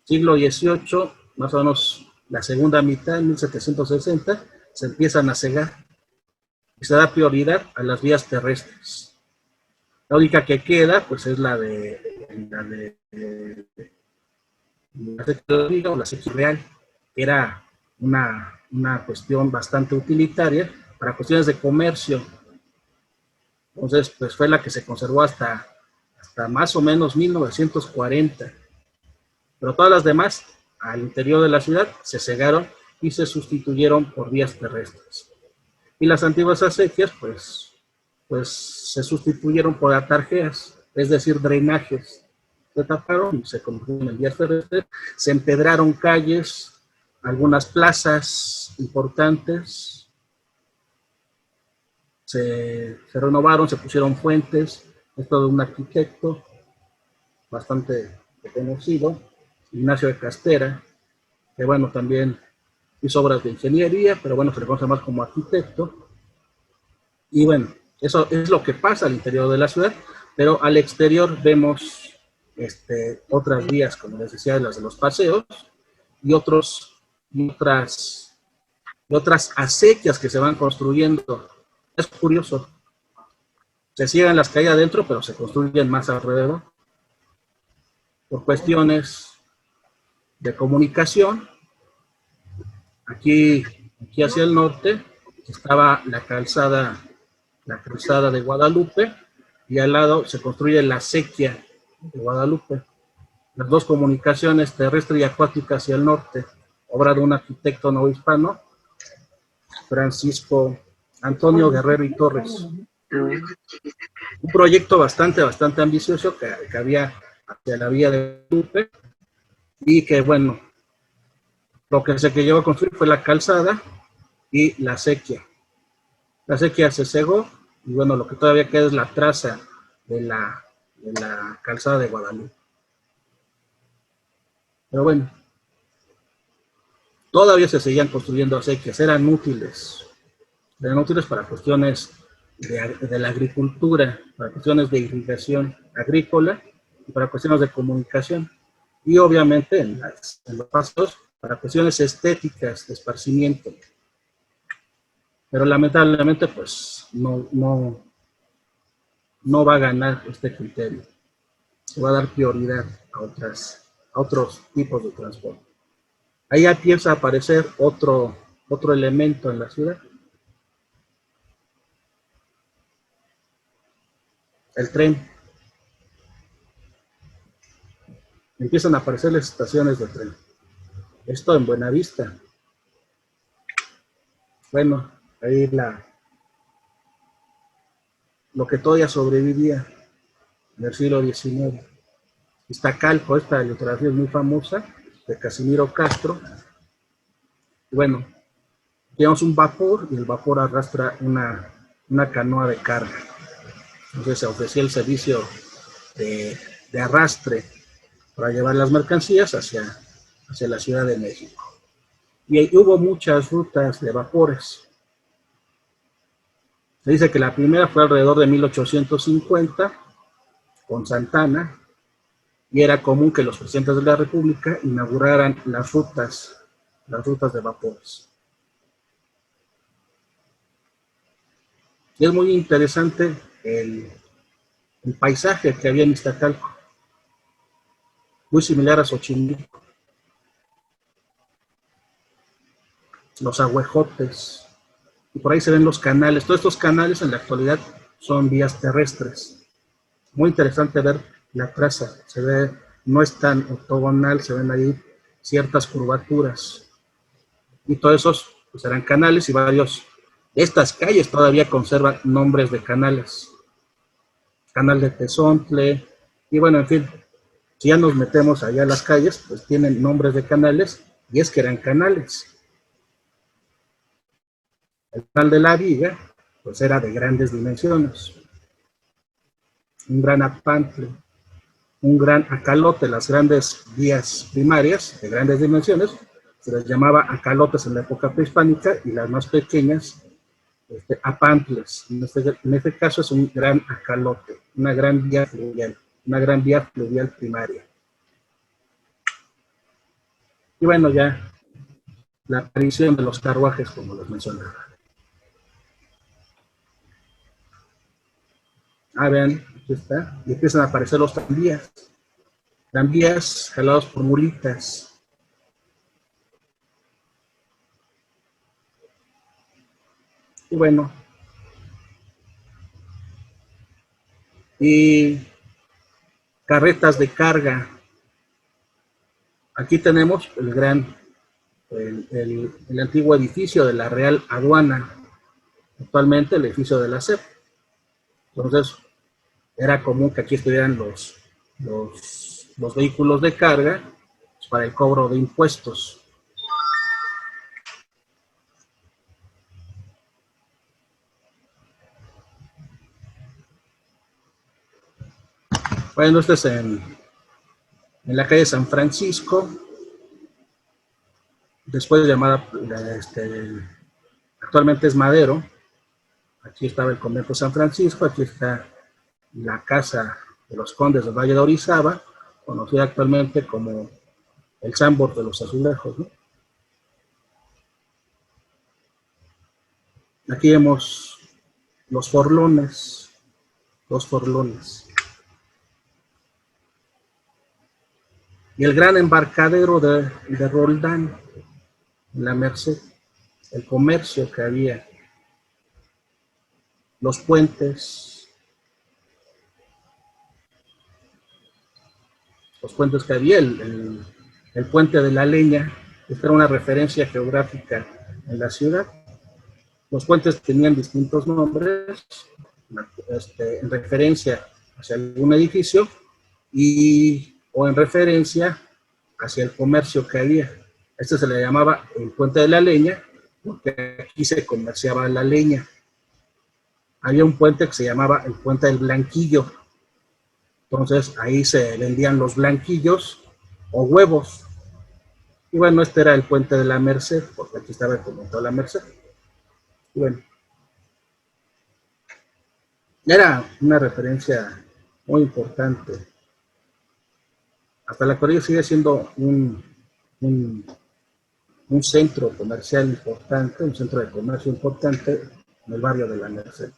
Siglo XVIII, más o menos la segunda mitad, en 1760, se empiezan a cegar y se da prioridad a las vías terrestres. La única que queda, pues, es la de la acequia o la acequia real, que era una cuestión bastante utilitaria para cuestiones de comercio. Entonces, pues fue la que se conservó hasta más o menos 1940. Pero todas las demás, al interior de la ciudad, se cegaron y se sustituyeron por vías terrestres. Y las antiguas acequias, pues se sustituyeron por atarjeas, es decir, drenajes. Se taparon y se convirtieron en vías terrestres. Se empedraron calles, algunas plazas importantes. Se renovaron, se pusieron fuentes. Esto de un arquitecto bastante conocido, Ignacio de Castera, que bueno, también hizo obras de ingeniería, pero bueno, se le conoce más como arquitecto. Y bueno, eso es lo que pasa al interior de la ciudad, pero al exterior vemos otras vías, como les decía, las de los paseos, y otras acequias que se van construyendo. Es curioso, se cierran las calles adentro, pero se construyen más alrededor, por cuestiones de comunicación. Aquí hacia el norte estaba la calzada de Guadalupe, y al lado se construye la acequia de Guadalupe. Las dos comunicaciones, terrestre y acuática, hacia el norte, obra de un arquitecto novohispano, Francisco Antonio Guerrero y Torres. Un proyecto bastante ambicioso que había hacia la vía de Guadalupe, y que bueno, lo que se llegó a construir fue la calzada y la acequia. La acequia se cegó, y bueno, lo que todavía queda es la traza de la calzada de Guadalupe. Pero bueno, todavía se seguían construyendo acequias, eran útiles para cuestiones de la agricultura, para cuestiones de irrigación agrícola y para cuestiones de comunicación. Y obviamente en los pasos para cuestiones estéticas, de esparcimiento. Pero lamentablemente, pues, no va a ganar este criterio. Se va a dar prioridad a otros tipos de transporte. Ahí ya empieza a aparecer otro elemento en la ciudad. El tren. Empiezan a aparecer las estaciones de tren. Esto en Buenavista. Bueno, ahí lo que todavía sobrevivía en el siglo XIX. Iztacalco, esta litografía es muy famosa, de Casimiro Castro. Bueno, tenemos un vapor y el vapor arrastra una canoa de carga. Entonces se ofrecía el servicio de arrastre para llevar las mercancías hacia la Ciudad de México. Y ahí hubo muchas rutas de vapores. Se dice que la primera fue alrededor de 1850 con Santana, y era común que los presidentes de la República inauguraran las rutas de vapores. Y es muy interesante el paisaje que había en Iztacalco, muy similar a Xochimilco. Los ahuejotes, y por ahí se ven los canales. Todos estos canales en la actualidad son vías terrestres. Muy interesante ver la traza, se ve, no es tan ortogonal, se ven ahí ciertas curvaturas. Y todos esos pues, eran canales, y varios de estas calles todavía conservan nombres de canales. Canal de Tezontle, y bueno, en fin, si ya nos metemos allá a las calles, pues tienen nombres de canales, y es que eran canales. El canal de la Viga, pues era de grandes dimensiones. Un gran apantle, un gran acalote, las grandes vías primarias de grandes dimensiones, se les llamaba acalotes en la época prehispánica, y las más pequeñas, apantles. En este caso es un gran acalote, una gran vía fluvial primaria. Y bueno, ya la aparición de los carruajes, como les mencionaba. Vean, aquí está, y empiezan a aparecer los tranvías jalados por mulitas. Y bueno, y carretas de carga. Aquí tenemos el antiguo edificio de la Real Aduana, actualmente el edificio de la SEP. Entonces, era común que aquí estuvieran los vehículos de carga para el cobro de impuestos. Bueno, este es en la calle San Francisco, después llamada, actualmente es Madero. Aquí estaba el convento San Francisco, aquí está la casa de los condes del Valle de Orizaba, conocida actualmente como el Sambor de los Azulejos, ¿no? Aquí vemos los forlones, y el gran embarcadero de Roldán, en la Merced, el comercio que había, los puentes que había, el puente de la Leña. Esta era una referencia geográfica en la ciudad. Los puentes tenían distintos nombres, en referencia hacia algún edificio o en referencia hacia el comercio que había. Este se le llamaba el puente de la Leña, porque aquí se comerciaba la leña. Había un puente que se llamaba el puente del Blanquillo. Entonces ahí se vendían los blanquillos o huevos. Y bueno, este era el puente de la Merced, porque aquí estaba el convento de la Merced. Y bueno, era una referencia muy importante. Hasta la actualidad sigue siendo un un centro comercial importante, un centro de comercio importante en el barrio de la Merced.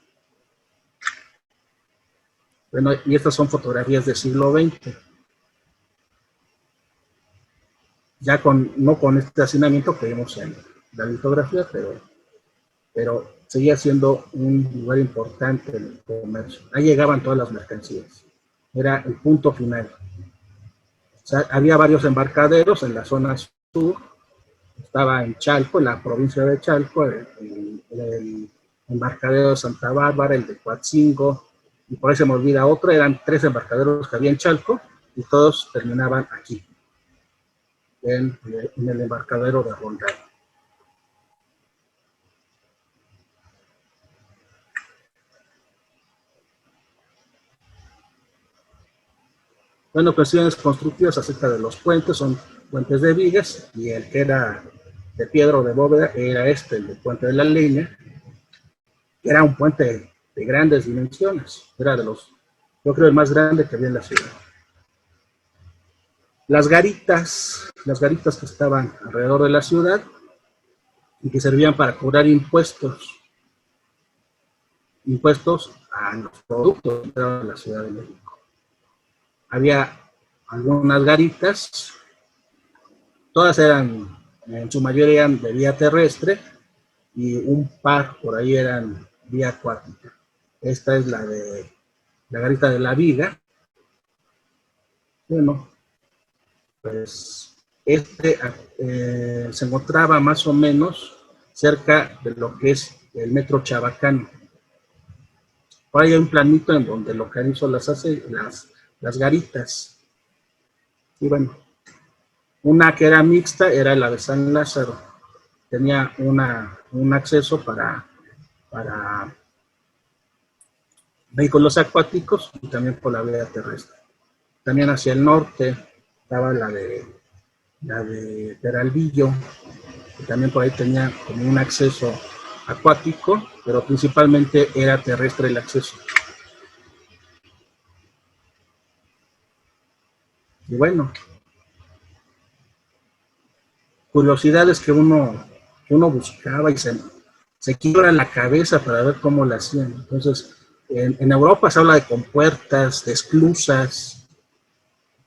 Bueno, y estas son fotografías del siglo XX. Ya no con este hacinamiento que vimos en la litografía, pero seguía siendo un lugar importante en el comercio. Ahí llegaban todas las mercancías. Era el punto final. O sea, había varios embarcaderos en la zona sur. Estaba en Chalco, en la provincia de Chalco, el embarcadero de Santa Bárbara, el de Coatzingo, y por ahí se me olvida otro. Eran 3 embarcaderos que había en Chalco, y todos terminaban aquí, en el embarcadero de Rondán. Bueno, cuestiones constructivas acerca de los puentes, son puentes de vigas, y el que era de piedra o de bóveda era el del puente de la Leña. Era un puente de grandes dimensiones, era yo creo, el más grande que había en la ciudad. Las garitas que estaban alrededor de la ciudad y que servían para cobrar impuestos a los productos de la Ciudad de México. Había algunas garitas, todas eran, en su mayoría eran de vía terrestre, y un par por ahí eran vía acuática. Esta es la garita de la Viga. Bueno, pues se encontraba más o menos cerca de lo que es el metro Chabacano. Por ahí hay un planito en donde localizo las garitas. Y bueno, una que era mixta era la de San Lázaro. Tenía un acceso para vehículos acuáticos y también por la vía terrestre. También hacia el norte estaba la de Peralvillo, que también por ahí tenía como un acceso acuático, pero principalmente era terrestre el acceso. Y bueno, curiosidades que uno buscaba y se quiebra la cabeza para ver cómo la hacían. Entonces, en Europa se habla de compuertas, de esclusas,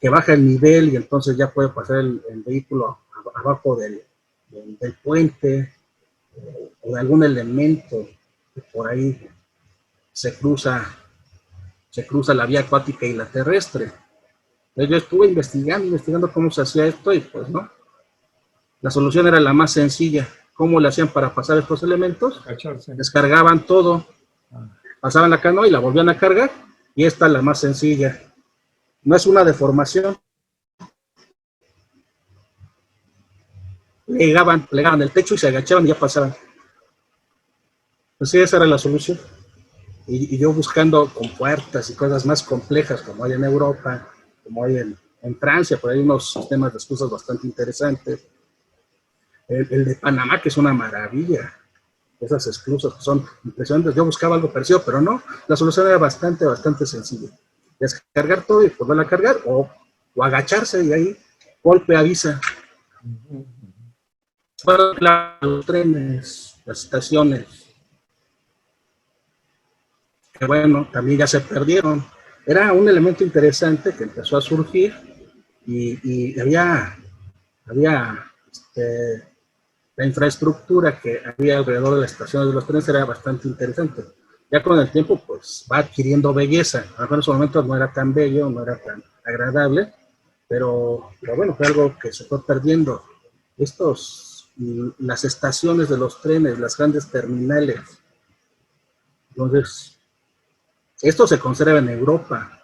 que baja el nivel y entonces ya puede pasar el vehículo abajo del puente, o de algún elemento que por ahí se cruza la vía acuática y la terrestre. Entonces yo estuve investigando cómo se hacía esto, y pues no. La solución era la más sencilla. ¿Cómo le hacían para pasar estos elementos? Descargaban todo, pasaban la canoa y la volvían a cargar, y esta es la más sencilla. No es una deformación. Plegaban el techo y se agachaban y ya pasaban. Pues sí, esa era la solución. Y yo buscando compuertas y cosas más complejas como hay en Europa, como hay en Francia, por ahí unos sistemas de esclusas bastante interesantes. El de Panamá, que es una maravilla. Esas esclusas que son impresionantes. Yo buscaba algo parecido, pero no. La solución era bastante sencilla. Descargar todo y volverla a cargar, o agacharse, y ahí golpe avisa. Para los trenes, las estaciones, que bueno, también ya se perdieron. Era un elemento interesante que empezó a surgir, y había la infraestructura que había alrededor de las estaciones de los trenes era bastante interesante. Ya con el tiempo, pues, va adquiriendo belleza. A lo mejor en esos momentos no era tan bello, no era tan agradable, pero bueno, fue algo que se fue perdiendo. Las estaciones de los trenes, las grandes terminales. Entonces, esto se conserva en Europa,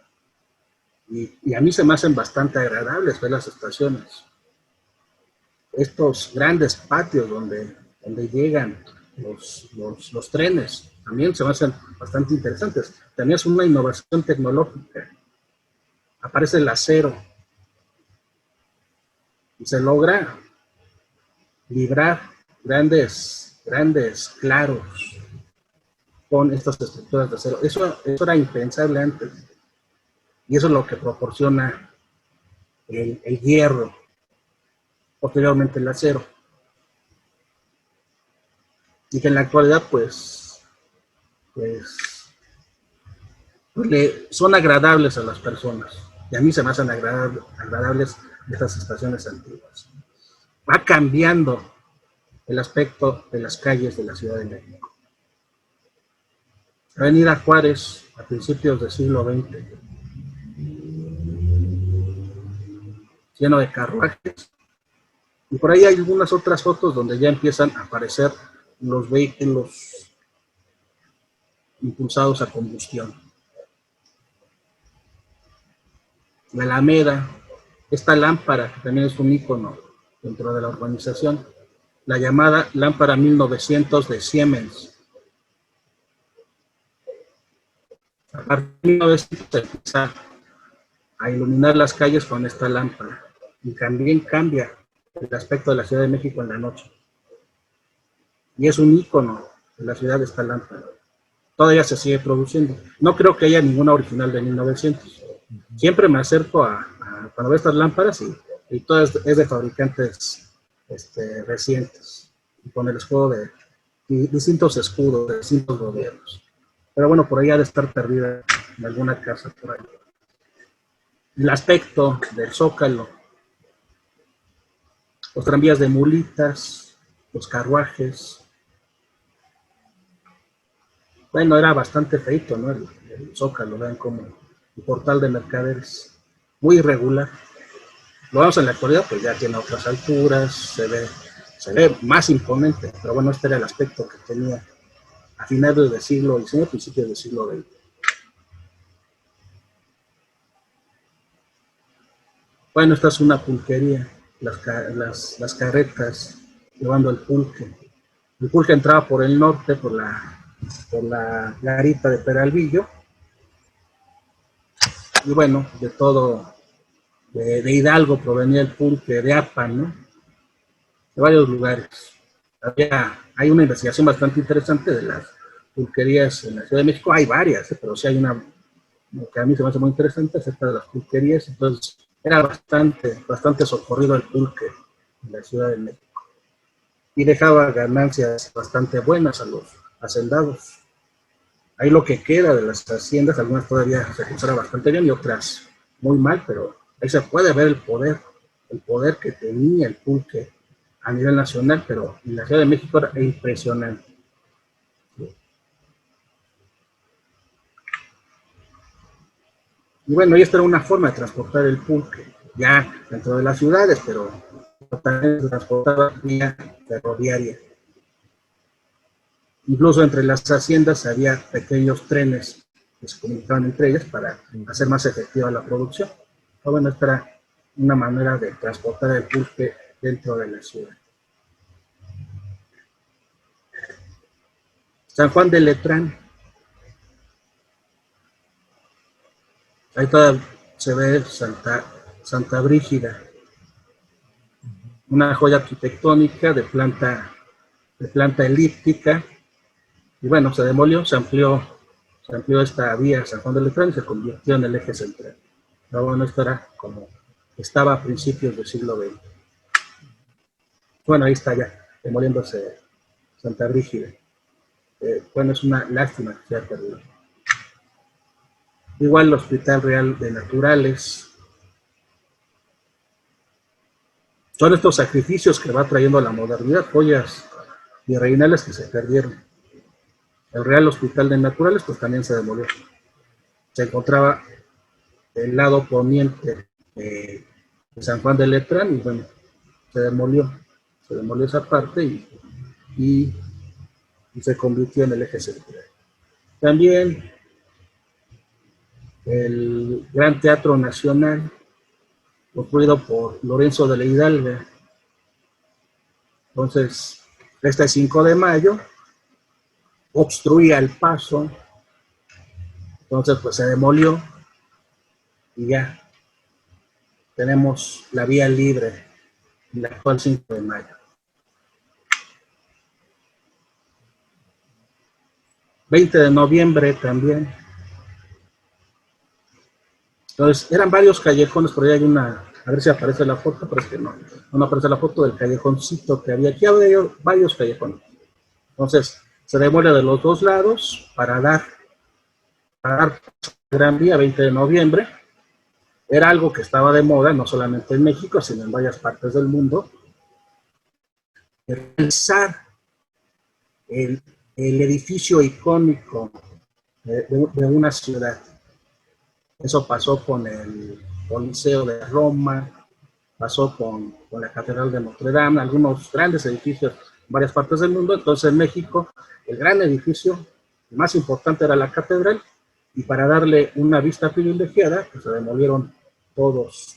y a mí se me hacen bastante agradables ver las estaciones. Estos grandes patios donde llegan los trenes, también se me hacen bastante interesantes. También es una innovación tecnológica. Aparece el acero y se logra librar grandes claros con estas estructuras de acero. Eso era impensable antes, y eso es lo que proporciona el hierro, posteriormente el acero. y que en la actualidad pues son agradables a las personas, y a mí se me hacen agradables estas estaciones antiguas. Va cambiando el aspecto de las calles de la Ciudad de México. Avenida Juárez, a principios del siglo XX, lleno de carruajes, y por ahí hay algunas otras fotos donde ya empiezan a aparecer los vehículos impulsados a combustión. La Alameda, esta lámpara, que también es un ícono dentro de la urbanización, la llamada lámpara 1900 de Siemens. A partir de 1900 se empieza a iluminar las calles con esta lámpara, y también cambia el aspecto de la Ciudad de México en la noche. Y es un ícono de la ciudad esta lámpara. Todavía se sigue produciendo. No creo que haya ninguna original de 1900. Siempre me acerco a cuando veo estas lámparas y todo es de fabricantes recientes, y con el escudo de distintos escudos, de distintos gobiernos. Pero bueno, por ahí ha de estar perdida en alguna casa por ahí. El aspecto del Zócalo, los tranvías de mulitas, los carruajes. Bueno, era bastante feito, ¿no? El Zócalo, vean como el portal de mercaderes, muy irregular. Lo vemos en la actualidad, pues ya tiene otras alturas, se ve más imponente, pero bueno, este era el aspecto que tenía a finales del siglo XIX, principios del siglo XX. Bueno, esta es una pulquería, las carretas llevando el pulque. El pulque entraba por el norte, por la garita de Peralvillo, y bueno, de todo, de Hidalgo provenía el pulque, de Apan, ¿no? De varios lugares. Hay una investigación bastante interesante de las pulquerías en la Ciudad de México. Hay varias, pero sí hay una que a mí se me hace muy interesante acerca de las pulquerías. Entonces era bastante socorrido el pulque en la Ciudad de México, y dejaba ganancias bastante buenas a los hacendados. Ahí lo que queda de las haciendas, algunas todavía se conservan bastante bien y otras muy mal, pero ahí se puede ver el poder que tenía el pulque a nivel nacional, pero en la Ciudad de México era impresionante. Y bueno, y esta era una forma de transportar el pulque, ya dentro de las ciudades, pero también se transportaba vía ferroviaria. Incluso entre las haciendas había pequeños trenes que se comunicaban entre ellas para hacer más efectiva la producción. Pero bueno, esta era una manera de transportar el pulque dentro de la ciudad. San Juan de Letrán. Ahí todavía se ve Santa Brígida, una joya arquitectónica de planta elíptica, y bueno, se demolió, se amplió esta vía San Juan de Letrán y se convirtió en el eje central. Pero bueno, esto era como estaba a principios del siglo XX. Bueno, ahí está ya, demoliéndose Santa Brígida. Bueno, es una lástima que se haya perdido. Igual el Hospital Real de Naturales. Son estos sacrificios que va trayendo la modernidad, joyas virreinales que se perdieron. El Real Hospital de Naturales pues también se demolió. Se encontraba del lado poniente de San Juan de Letrán, y bueno, se demolió esa parte y se convirtió en el eje central. También el Gran Teatro Nacional, construido por Lorenzo de la Hidalga. Entonces, este 5 de mayo obstruía el paso, entonces pues se demolió y ya tenemos la vía libre en la actual 5 de mayo. 20 de noviembre también. Entonces, eran varios callejones, por ahí hay una, a ver si aparece la foto, pero es que no aparece la foto del callejoncito que había. Aquí había varios callejones. Entonces, se demuele de los dos lados para dar Gran Vía 20 de noviembre. Era algo que estaba de moda, no solamente en México, sino en varias partes del mundo. Realizar el edificio icónico de una ciudad. Eso pasó con el Coliseo de Roma, pasó con la Catedral de Notre Dame, algunos grandes edificios en varias partes del mundo. Entonces en México el gran edificio, el más importante era la catedral, y para darle una vista privilegiada, pues se demolieron todos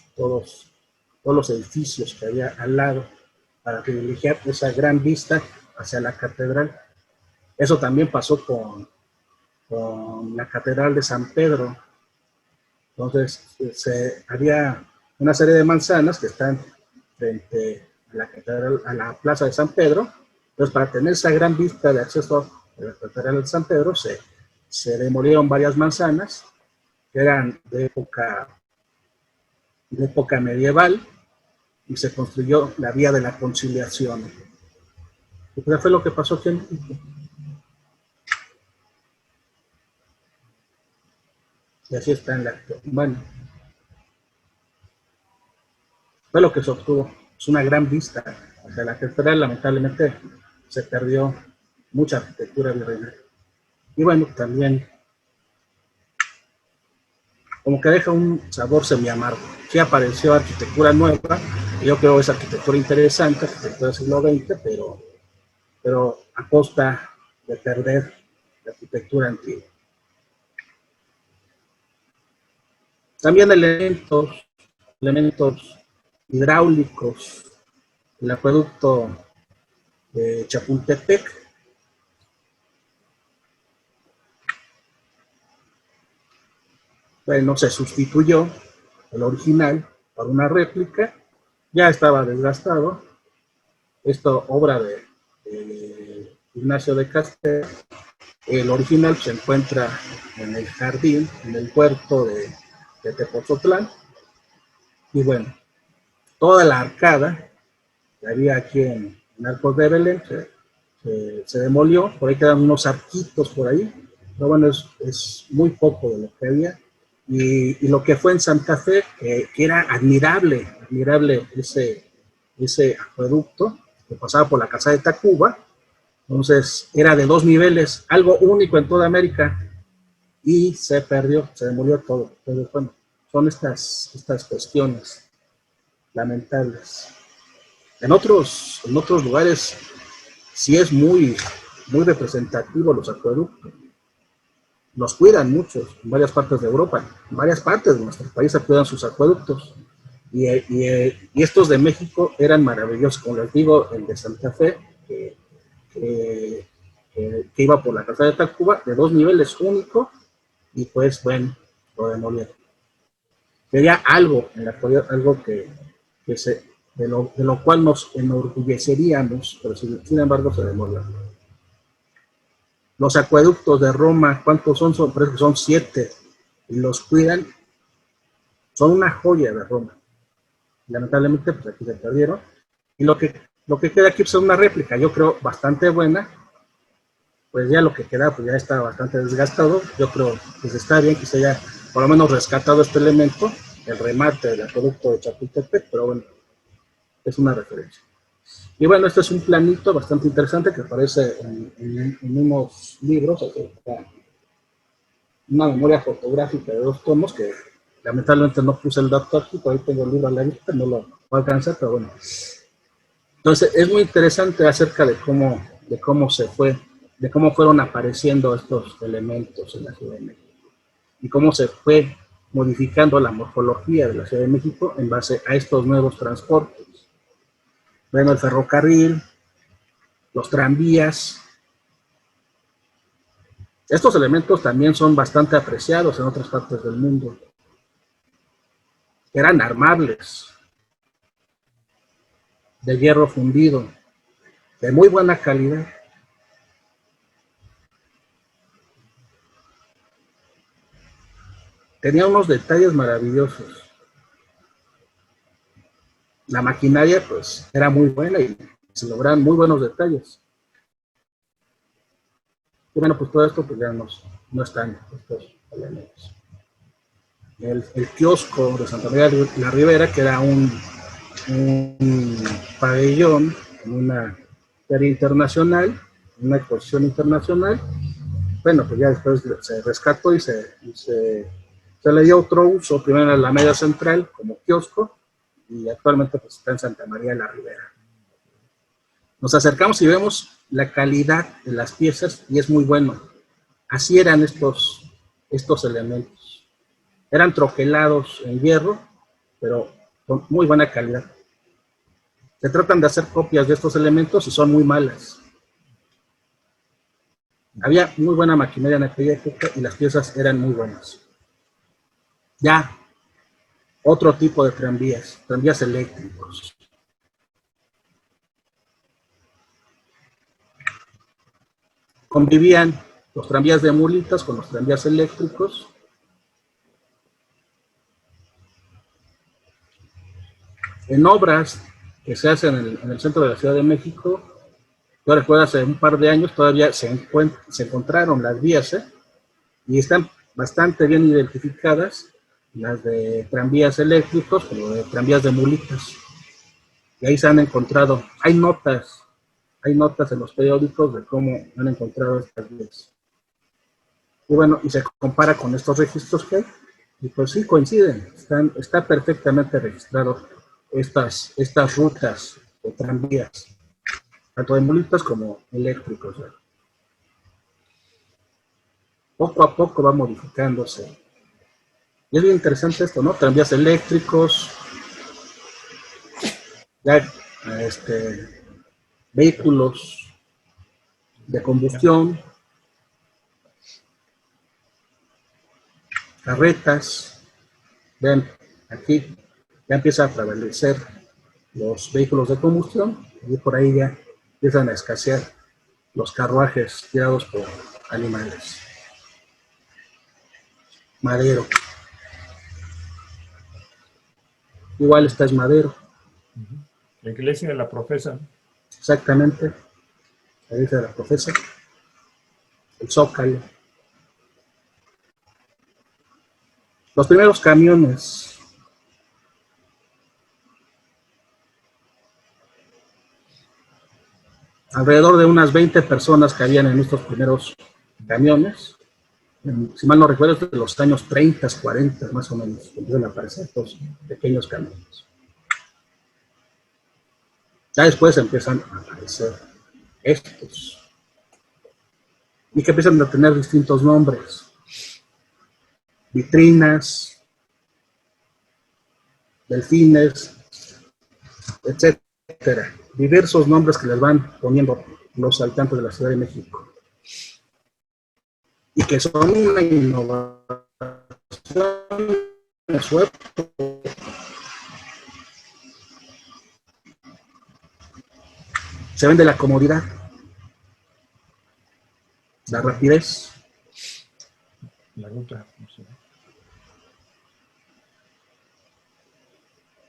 los edificios que había al lado para privilegiar esa gran vista hacia la catedral. Eso también pasó con la Catedral de San Pedro. Entonces, había una serie de manzanas que están frente a la catedral, a la plaza de San Pedro. Entonces, para tener esa gran vista de acceso a la Catedral de San Pedro, se demolieron varias manzanas que eran de época medieval, y se construyó la Vía de la Conciliación. Y pues fue lo que pasó aquí en México. Y así está en la actual. Bueno, fue lo que se obtuvo. Es una gran vista hacia la catedral. Lamentablemente se perdió mucha arquitectura virreinal. Y bueno, también como que deja un sabor semi-amargo. Sí apareció arquitectura nueva, y yo creo que es arquitectura interesante, arquitectura del siglo XX, pero a costa de perder la arquitectura antigua. También elementos hidráulicos, el acueducto de Chapultepec. Bueno, se sustituyó el original por una réplica, ya estaba desgastado. Esto obra de Ignacio de Castel. El original se encuentra en el jardín, en el puerto de Tepozotlán. Y bueno, toda la arcada que había aquí en Arcos de Belén se demolió. Por ahí quedan unos arquitos por ahí, pero bueno, es muy poco de lo que había. Y lo que fue en Santa Fe, que era admirable ese acueducto que pasaba por la casa de Tacuba. Entonces era de 2 niveles, algo único en toda América, y se perdió, se demolió todo. Pero bueno, son estas cuestiones lamentables. En otros lugares sí es muy representativo los acueductos. Los cuidan muchos en varias partes de Europa, en varias partes de nuestro país se cuidan sus acueductos. Y estos de México eran maravillosos, como les digo, el de Santa Fe, que iba por la casa de Tacuba, de 2 niveles único, y pues bueno, lo demolieron. Sería algo en la actualidad, algo de lo cual nos enorgulleceríamos, pero sin embargo se demolió. Los acueductos de Roma, ¿cuántos son? Son 7, y los cuidan. Son una joya de Roma. Lamentablemente, pues aquí se perdieron. Y lo que queda aquí pues, es una réplica, yo creo, bastante buena. Pues ya lo que queda, pues ya está bastante desgastado. Yo creo que pues está bien que se haya por lo menos rescatado este elemento, el remate del acueducto de Chapultepec, pero bueno, es una referencia. Y bueno, este es un planito bastante interesante que aparece en unos libros, una memoria fotográfica de 2 tomos, que lamentablemente no puse el dato aquí, por ahí tengo el libro a la vista, no lo voy a alcanzar, pero bueno. Entonces, es muy interesante acerca de cómo fueron apareciendo estos elementos en la Ciudad de México, y cómo se fue modificando la morfología de la Ciudad de México en base a estos nuevos transportes. Bueno, el ferrocarril, los tranvías. Estos elementos también son bastante apreciados en otras partes del mundo. Eran armables, de hierro fundido, de muy buena calidad. Tenía unos detalles maravillosos. La maquinaria, pues, era muy buena y se lograban muy buenos detalles. Y bueno, pues todo esto pues ya no están estos elementos. El kiosco de Santa María de la Ribera, que era un pabellón en una feria internacional, una exposición internacional. Bueno, pues ya después se rescató y se le dio otro uso, primero en la media central como kiosco, y actualmente pues está en Santa María de la Ribera. Nos acercamos y vemos la calidad de las piezas y es muy bueno. Así eran estos elementos. Eran troquelados en hierro, pero con muy buena calidad. Se tratan de hacer copias de estos elementos y son muy malas. Había muy buena maquinaria en aquella época y las piezas eran muy buenas. Ya, otro tipo de tranvías eléctricos. Convivían los tranvías de mulitas con los tranvías eléctricos. En obras que se hacen en el centro de la Ciudad de México, yo recuerdo hace un par de años todavía se encontraron las vías, y están bastante bien identificadas, las de tranvías eléctricos como de tranvías de mulitas. Y ahí se han encontrado, hay notas en los periódicos de cómo han encontrado estas vías. Y bueno, y se compara con estos registros que hay, y pues sí coinciden, está perfectamente registrado estas rutas de tranvías, tanto de mulitas como eléctricos. Poco a poco va modificándose. Y es bien interesante esto, ¿no? Tranvías eléctricos, ya, vehículos de combustión, carretas. Ven, aquí ya empieza a prevalecer los vehículos de combustión y por ahí ya empiezan a escasear los carruajes tirados por animales. Madero. Igual esta es Madero. La iglesia de la Profesa. Exactamente. La iglesia de la Profesa. El Zócalo. Los primeros camiones. Alrededor de unas 20 personas que habían en estos primeros camiones. Si mal no recuerdo, es de los años 30, 40, más o menos, empiezan a aparecer estos pequeños camiones. Ya después empiezan a aparecer estos. Y que empiezan a tener distintos nombres. Vitrinas, delfines, etcétera. Diversos nombres que les van poniendo los habitantes de la Ciudad de México. Y que son una innovación en su época. Se ven de la comodidad, la rapidez. La ruta, no sé.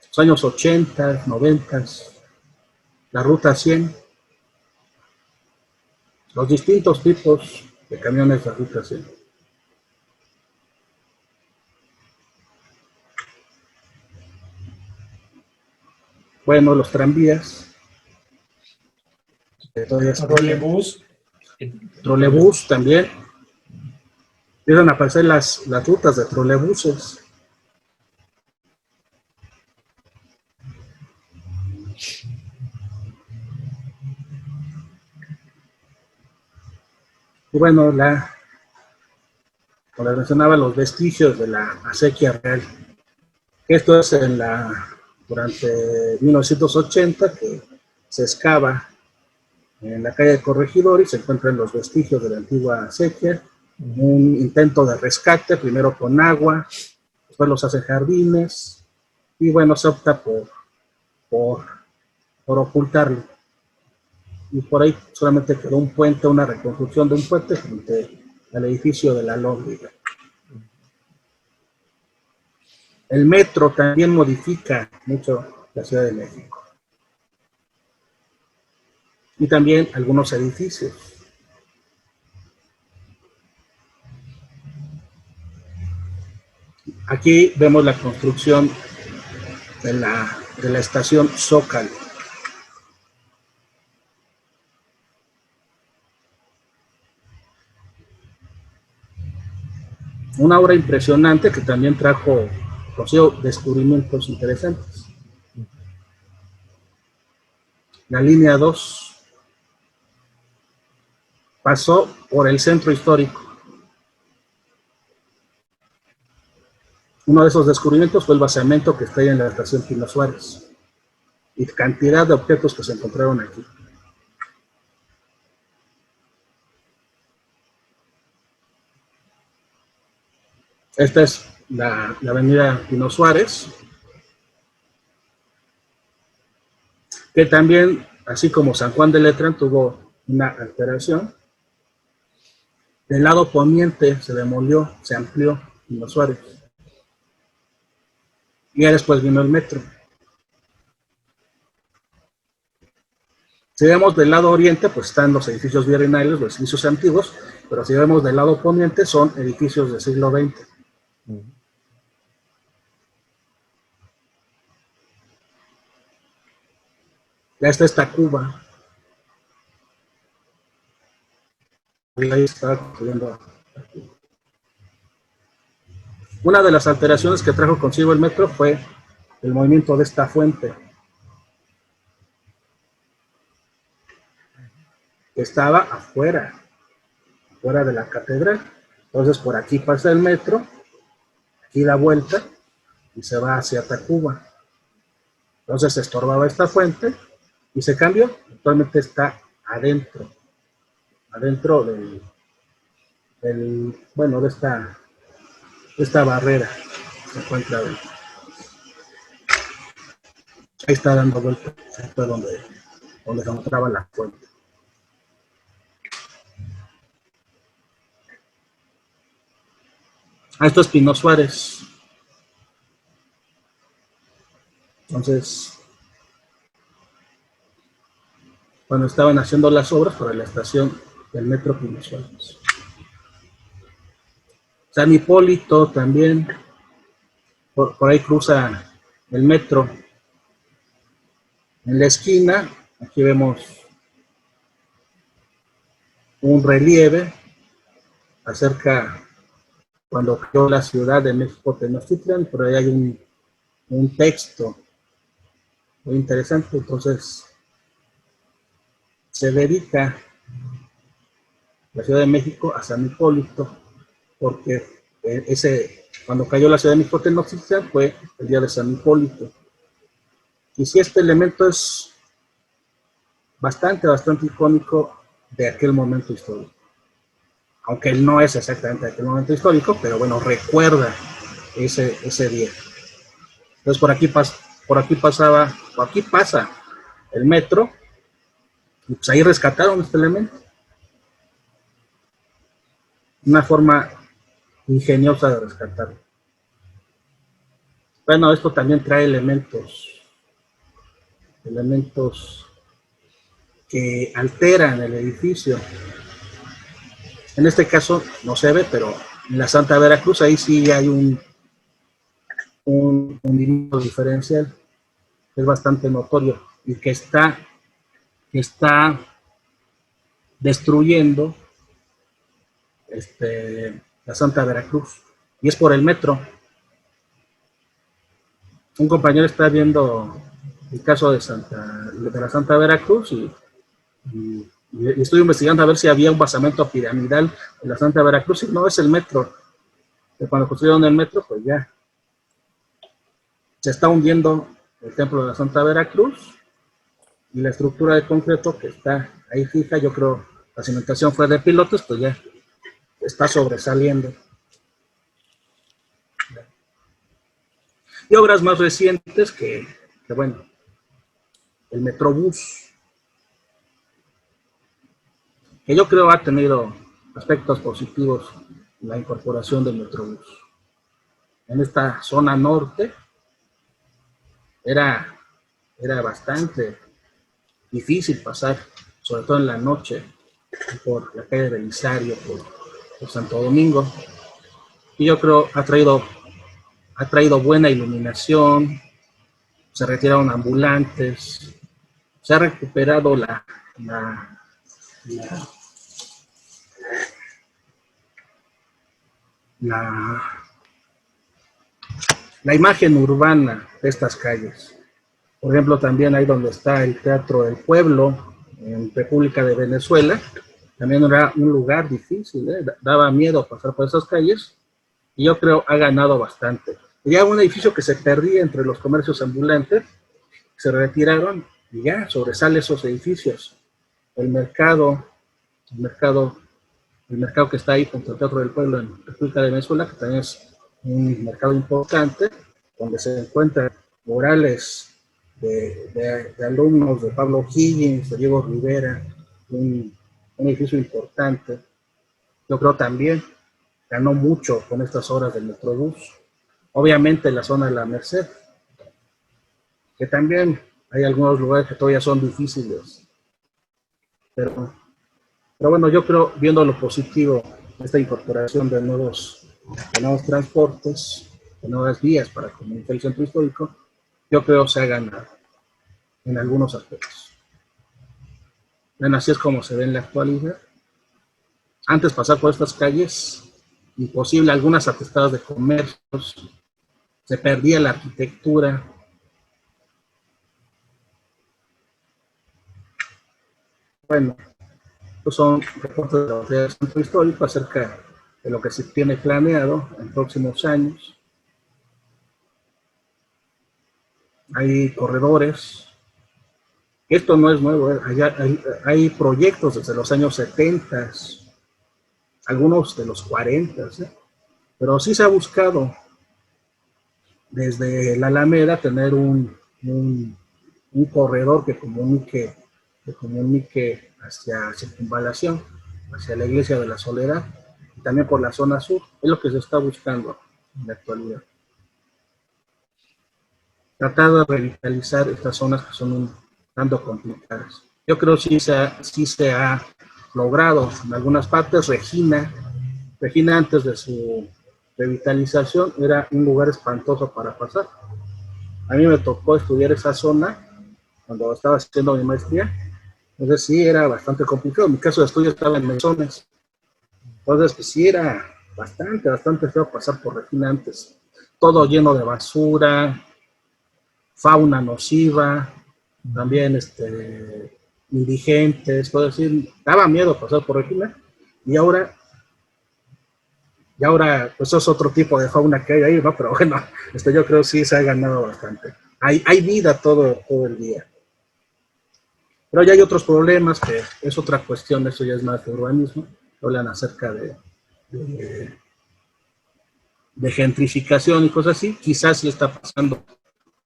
Los años 80, 90, la ruta 100, los distintos tipos de camiones de ruta 100. Bueno, los tranvías. Trolebús. Trolebús también. Empiezan a aparecer las rutas de trolebuses. Y bueno, como les mencionaba, los vestigios de la acequia real. Esto es durante 1980, que se excava en la calle de Corregidor y se encuentran los vestigios de la antigua acequia. Un intento de rescate, primero con agua, después los hacen jardines, y bueno, se opta por ocultarlo. Y por ahí solamente quedó un puente, una reconstrucción de un puente frente al edificio de la Lóndiga. El metro también modifica mucho la Ciudad de México. Y también algunos edificios. Aquí vemos la construcción de la estación Zócalo. Una obra impresionante que también trajo descubrimientos interesantes. La línea 2 pasó por el centro histórico. Uno de esos descubrimientos fue el vaciamiento que está ahí en la estación Pino Suárez y cantidad de objetos que se encontraron aquí. Esta es la avenida Pino Suárez, que también, así como San Juan de Letrán, tuvo una alteración. Del lado poniente se demolió, se amplió Pino Suárez. Y ya después vino el metro. Si vemos del lado oriente, pues están los edificios virreinales, los edificios antiguos, pero si vemos del lado poniente, son edificios del siglo XX. Ya está esta Cuba. Ahí está construyendo. Una de las alteraciones que trajo consigo el metro fue el movimiento de esta fuente. Que estaba afuera de la catedral. Entonces por aquí pasa el metro, aquí da vuelta y se va hacia Tacuba. Entonces se estorbaba esta fuente y se cambió. Actualmente está adentro bueno, de esta barrera se encuentra adentro. Ahí está dando vuelta, esto es donde se encontraba la fuente. Esto es Pino Suárez. Entonces, cuando estaban haciendo las obras para la estación del metro Pino Suárez. San Hipólito también, por ahí cruza el metro. En la esquina, aquí vemos un relieve acerca cuando creó la Ciudad de México Tenochtitlan, por ahí hay un texto muy interesante. Entonces se dedica la Ciudad de México a San Hipólito, porque cuando cayó la Ciudad de México Tenochtitlan fue el día de San Hipólito. Y si este elemento es bastante icónico de aquel momento histórico. Aunque él no es exactamente de aquel momento histórico, pero bueno, recuerda ese día. Entonces por aquí pasa el metro, y pues ahí rescataron este elemento. Una forma ingeniosa de rescatarlo. Bueno, esto también trae elementos que alteran el edificio. En este caso no se ve, pero en la Santa Veracruz ahí sí hay un hundimiento diferencial, que es bastante notorio y que está destruyendo la Santa Veracruz, y es por el metro. Un compañero está viendo el caso de la Santa Veracruz y estoy investigando a ver si había un basamento piramidal en la Santa Veracruz, y no, es el metro. Cuando construyeron el metro, pues ya se está hundiendo el templo de la Santa Veracruz, y la estructura de concreto que está ahí fija, yo creo la cimentación fue de pilotes, pues ya está sobresaliendo. Y obras más recientes que bueno, el Metrobús, que yo creo ha tenido aspectos positivos en la incorporación del Metrobús. En esta zona norte era bastante difícil pasar, sobre todo en la noche, por la calle Belisario, por Santo Domingo, y yo creo ha traído ha traído buena iluminación, se retiraron ambulantes, se ha recuperado la, la, la imagen urbana de estas calles. Por ejemplo, también ahí donde está el Teatro del Pueblo, en República de Venezuela, también era un lugar difícil, daba miedo pasar por esas calles, y yo creo ha ganado bastante. Ya un edificio que se perdía entre los comercios ambulantes, se retiraron y ya sobresale esos edificios. El mercado que está ahí junto al Teatro del Pueblo en República de Venezuela, que también es un mercado importante, donde se encuentran murales de alumnos de Pablo Higgins, de Diego Rivera, un edificio importante. Yo creo también ganó mucho con estas obras del Metrobús. Obviamente la zona de la Merced, que también hay algunos lugares que todavía son difíciles, pero bueno, yo creo, viendo lo positivo, esta incorporación de nuevos transportes, de nuevas vías para comunicar el centro histórico, yo creo se ha ganado en algunos aspectos. Bueno, así es como se ve en la actualidad. Antes pasar por estas calles, imposible, algunas atestadas de comercios, se perdía la arquitectura. Bueno, estos son reportes de la Autoridad del Centro Histórico acerca de lo que se tiene planeado en próximos años. Hay corredores. Esto no es nuevo, hay proyectos desde los años 70, algunos de los 40, pero sí se ha buscado desde la Alameda tener un corredor que comunique hacia Circunvalación, hacia la Iglesia de la Soledad, y también por la zona sur. Es lo que se está buscando en la actualidad. Tratar de revitalizar estas zonas que son un tanto complicadas. Yo creo que sí se ha logrado en algunas partes. Regina antes de su revitalización era un lugar espantoso para pasar. A mí me tocó estudiar esa zona cuando estaba haciendo mi maestría. Entonces sí era bastante complicado. En mi caso de estudio estaba en Mesones. Entonces pues, sí era bastante feo pasar por Regina antes. Todo lleno de basura, fauna nociva, también indigentes, puedo decir, daba miedo pasar por Regina, y ahora pues es otro tipo de fauna que hay ahí, ¿no? Pero bueno, yo creo que sí se ha ganado bastante. Hay vida todo el día. Pero ya hay otros problemas que es otra cuestión, eso ya es más de urbanismo, hablan acerca de gentrificación y cosas así. Quizás sí está pasando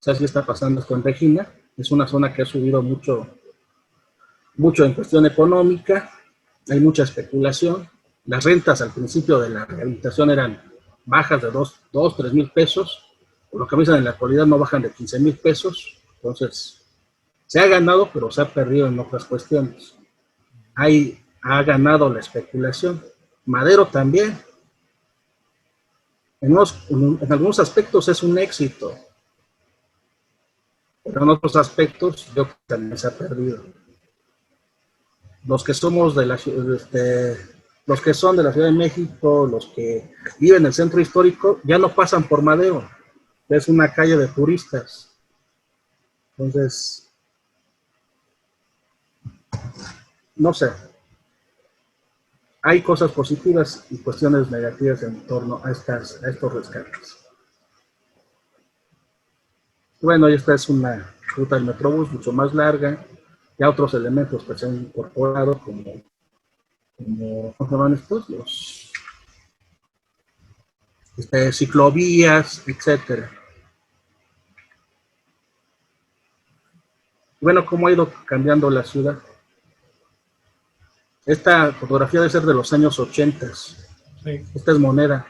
esto en Regina. Es una zona que ha subido mucho en cuestión económica, hay mucha especulación. Las rentas al principio de la rehabilitación eran bajas de 3 mil pesos, por lo que me dicen en la actualidad no bajan de 15 mil pesos, entonces se ha ganado, pero se ha perdido en otras cuestiones. Ha ganado la especulación. Madero también, en algunos aspectos es un éxito, pero en otros aspectos yo creo que también se ha perdido. Los que somos los que son de la Ciudad de México, los que viven en el centro histórico, ya no pasan por Madero, es una calle de turistas. Entonces, no sé, hay cosas positivas y cuestiones negativas en torno a estos rescates. Bueno, esta es una ruta del Metrobús mucho más larga, ya otros elementos que se han incorporado como ¿cómo se llaman estos? Ciclovías, etcétera. Bueno, ¿cómo ha ido cambiando la ciudad? Esta fotografía debe ser de los años 80. Sí. Esta es Moneda.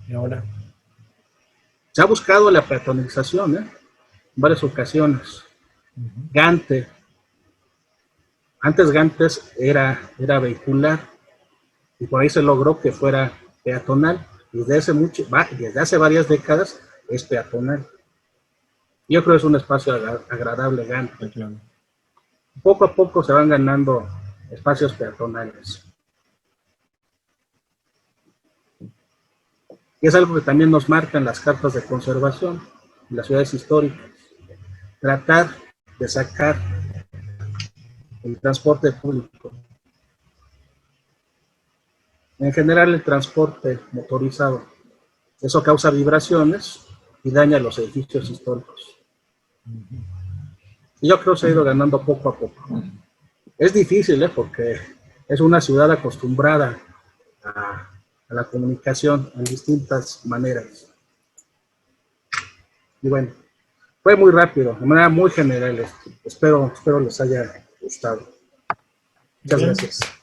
¿Y ahora? Se ha buscado la peatonalización, en varias ocasiones. Gante. Antes Gantes era vehicular. y por ahí se logró que fuera peatonal. Y desde hace varias décadas es peatonal. Yo creo que es un espacio agradable, gana. Claro. Poco a poco se van ganando espacios peatonales. Y es algo que también nos marcan las cartas de conservación en las ciudades históricas. Tratar de sacar el transporte público. En general, el transporte motorizado. Eso causa vibraciones y daña los edificios históricos. Y yo creo que se ha ido ganando poco a poco. Es difícil, porque es una ciudad acostumbrada a la comunicación en distintas maneras. Y bueno, fue muy rápido, de manera muy general. Espero les haya gustado. Muchas gracias.